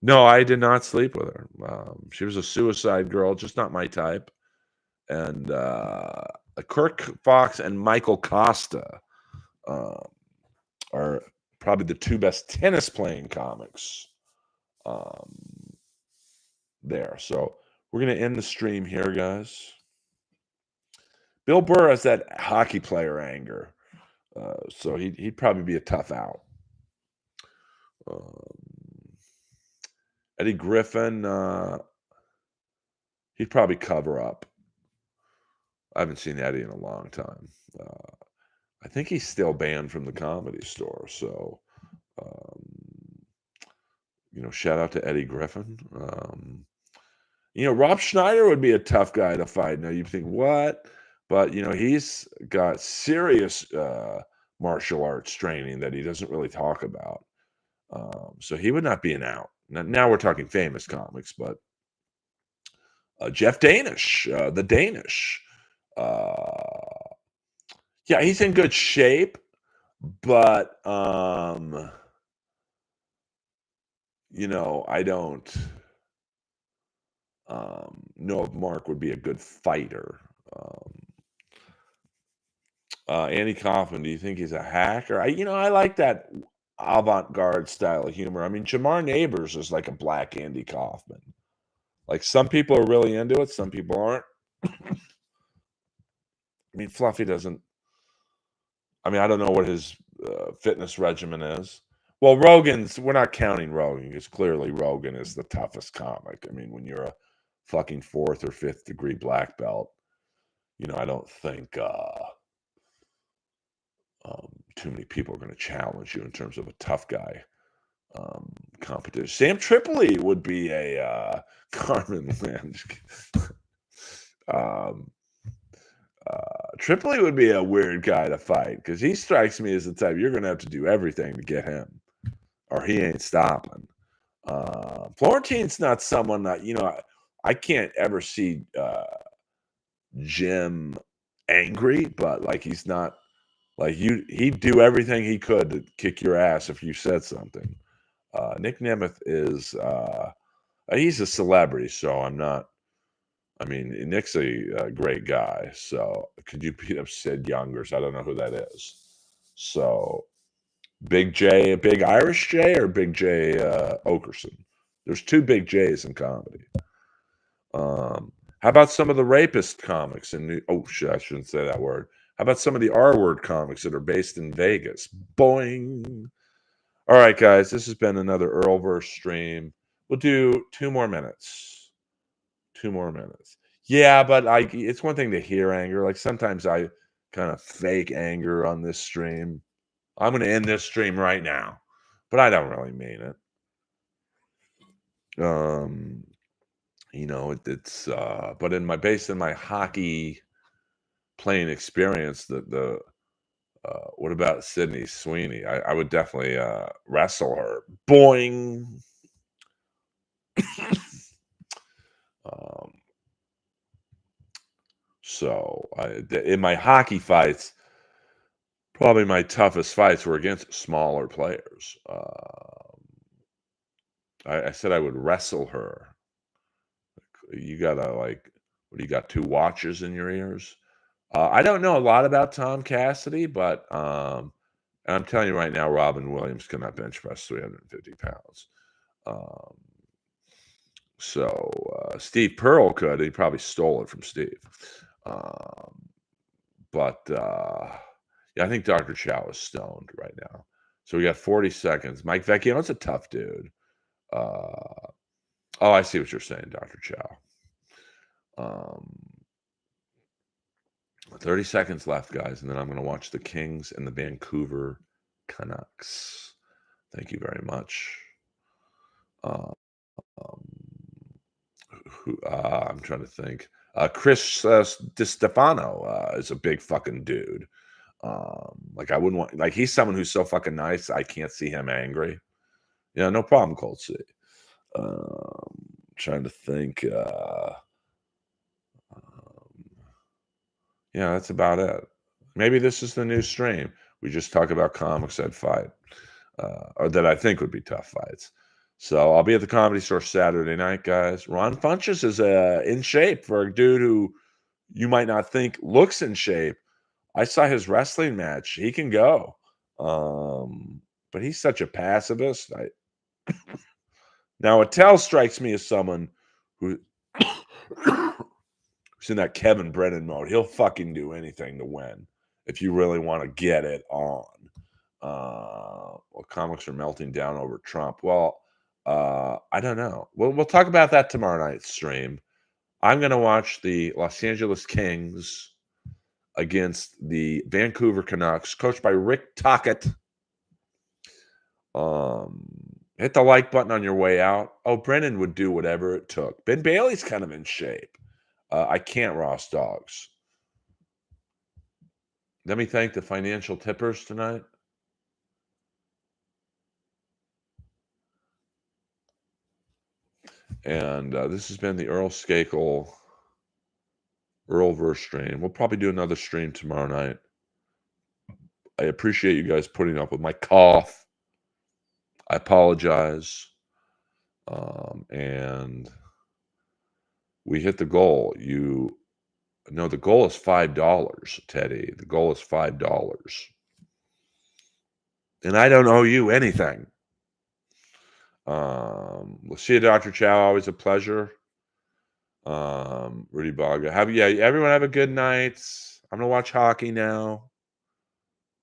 no, I did not sleep with her. She was a suicide girl, just not my type. And Kirk Fox and Michael Costa uh, are probably the two best tennis playing comics um, there. So we're going to end the stream here, guys. Bill Burr has that hockey player anger. So he'd probably be a tough out. Um, Eddie Griffin, he'd probably cover up. I haven't seen Eddie in a long time. I think he's still banned from the Comedy Store. So, um, shout out to Eddie Griffin. Rob Schneider would be a tough guy to fight. Now you think what? But he's got serious martial arts training that he doesn't really talk about. So he would not be an out. Now we're talking famous comics, but Jeff Danish, the Danish. Uh, yeah, he's in good shape, but I don't know if Mark would be a good fighter. Um, Andy Kaufman, do you think he's a hacker? I like that avant-garde style of humor. I mean, Jamar Neighbors is like a black Andy Kaufman. Like some people are really into it, some people aren't. I mean, Fluffy doesn't. I mean, I don't know what his fitness regimen is. Well, we're not counting Rogan because clearly Rogan is the toughest comic. I mean, when you're a fucking fourth or fifth degree black belt, I don't think too many people are going to challenge you in terms of a tough guy competition. Sam Tripoli would be a Carmen Land. um, Tripoli would be a weird guy to fight because he strikes me as the type you're going to have to do everything to get him, or he ain't stopping. Florentine's not someone that I can't ever see Jim angry, but like he's not like he'd do everything he could to kick your ass if you said something. Nick Nemeth is he's a celebrity, so I'm not. I mean, Nick's a great guy. So could you beat up Sid Youngers? I don't know who that is. So Big J, Big Irish J, or Big J Okerson? There's two Big J's in comedy. How about some of the rapist comics oh shit, I shouldn't say that word. How about some of the R word comics that are based in Vegas? Boing. All right, guys, this has been another Earlverse stream. We'll do 2 more minutes. 2 more minutes. Yeah, but it's one thing to hear anger. Like sometimes I kind of fake anger on this stream. I'm going to end this stream right now, but I don't really mean it. It's but based in my hockey playing experience, the what about Sydney Sweeney? I would definitely wrestle her. Boing. um, so in my hockey fights, probably my toughest fights were against smaller players. I said I would wrestle her. You gotta like, what do you got? Two watches in your ears? I don't know a lot about Tom Cassidy, but and I'm telling you right now, Robin Williams cannot bench press 350 pounds. Um, Steve Pearl could. He probably stole it from Steve. But yeah, I think Dr. Chow is stoned right now. So we got 40 seconds. Mike Vecchio's a tough dude. Oh, I see what you're saying, Dr. Chow. 30 seconds left, guys, and then I'm going to watch the Kings and the Vancouver Canucks. Thank you very much. Um, I'm trying to think. Chris DiStefano is a big fucking dude. Like I wouldn't want, like he's someone who's so fucking nice. I can't see him angry. Yeah, no problem, Cold C. Trying to think. Yeah, that's about it. Maybe this is the new stream. We just talk about comics that fight, or that I think would be tough fights. So I'll be at the Comedy Store Saturday night, guys. Ron Funches is in shape for a dude who you might not think looks in shape. I saw his wrestling match. He can go. But he's such a pacifist. Now Attell strikes me as someone who's in that Kevin Brennan mode. He'll fucking do anything to win if you really want to get it on. Well, comics are melting down over Trump. Well, I don't know. We'll talk about that tomorrow night's stream. I'm going to watch the Los Angeles Kings against the Vancouver Canucks, coached by Rick Tocchet. Hit the like button on your way out. Oh, Brennan would do whatever it took. Ben Bailey's kind of in shape. I can't Ross Dogs. Let me thank the financial tippers tonight. And this has been the Earl Skakel Earlverse stream. We'll probably do another stream tomorrow night. I appreciate you guys putting up with my cough. I apologize. And we hit the goal. No, the goal is $5, Teddy. The goal is $5. And I don't owe you anything. We'll see you, Dr. Chow. Always a pleasure. Rudy Baga. Everyone have a good night. I'm gonna watch hockey now.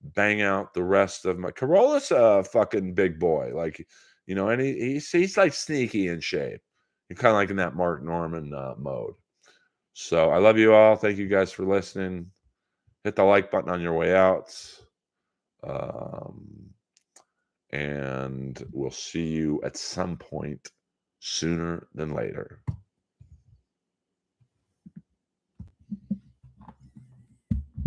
Bang out the rest of my Corolla's a fucking big boy. Like, and he's like sneaky in shape. You're kind of like in that Mark Norman mode. So I love you all. Thank you guys for listening. Hit the like button on your way out. And we'll see you at some point sooner than later.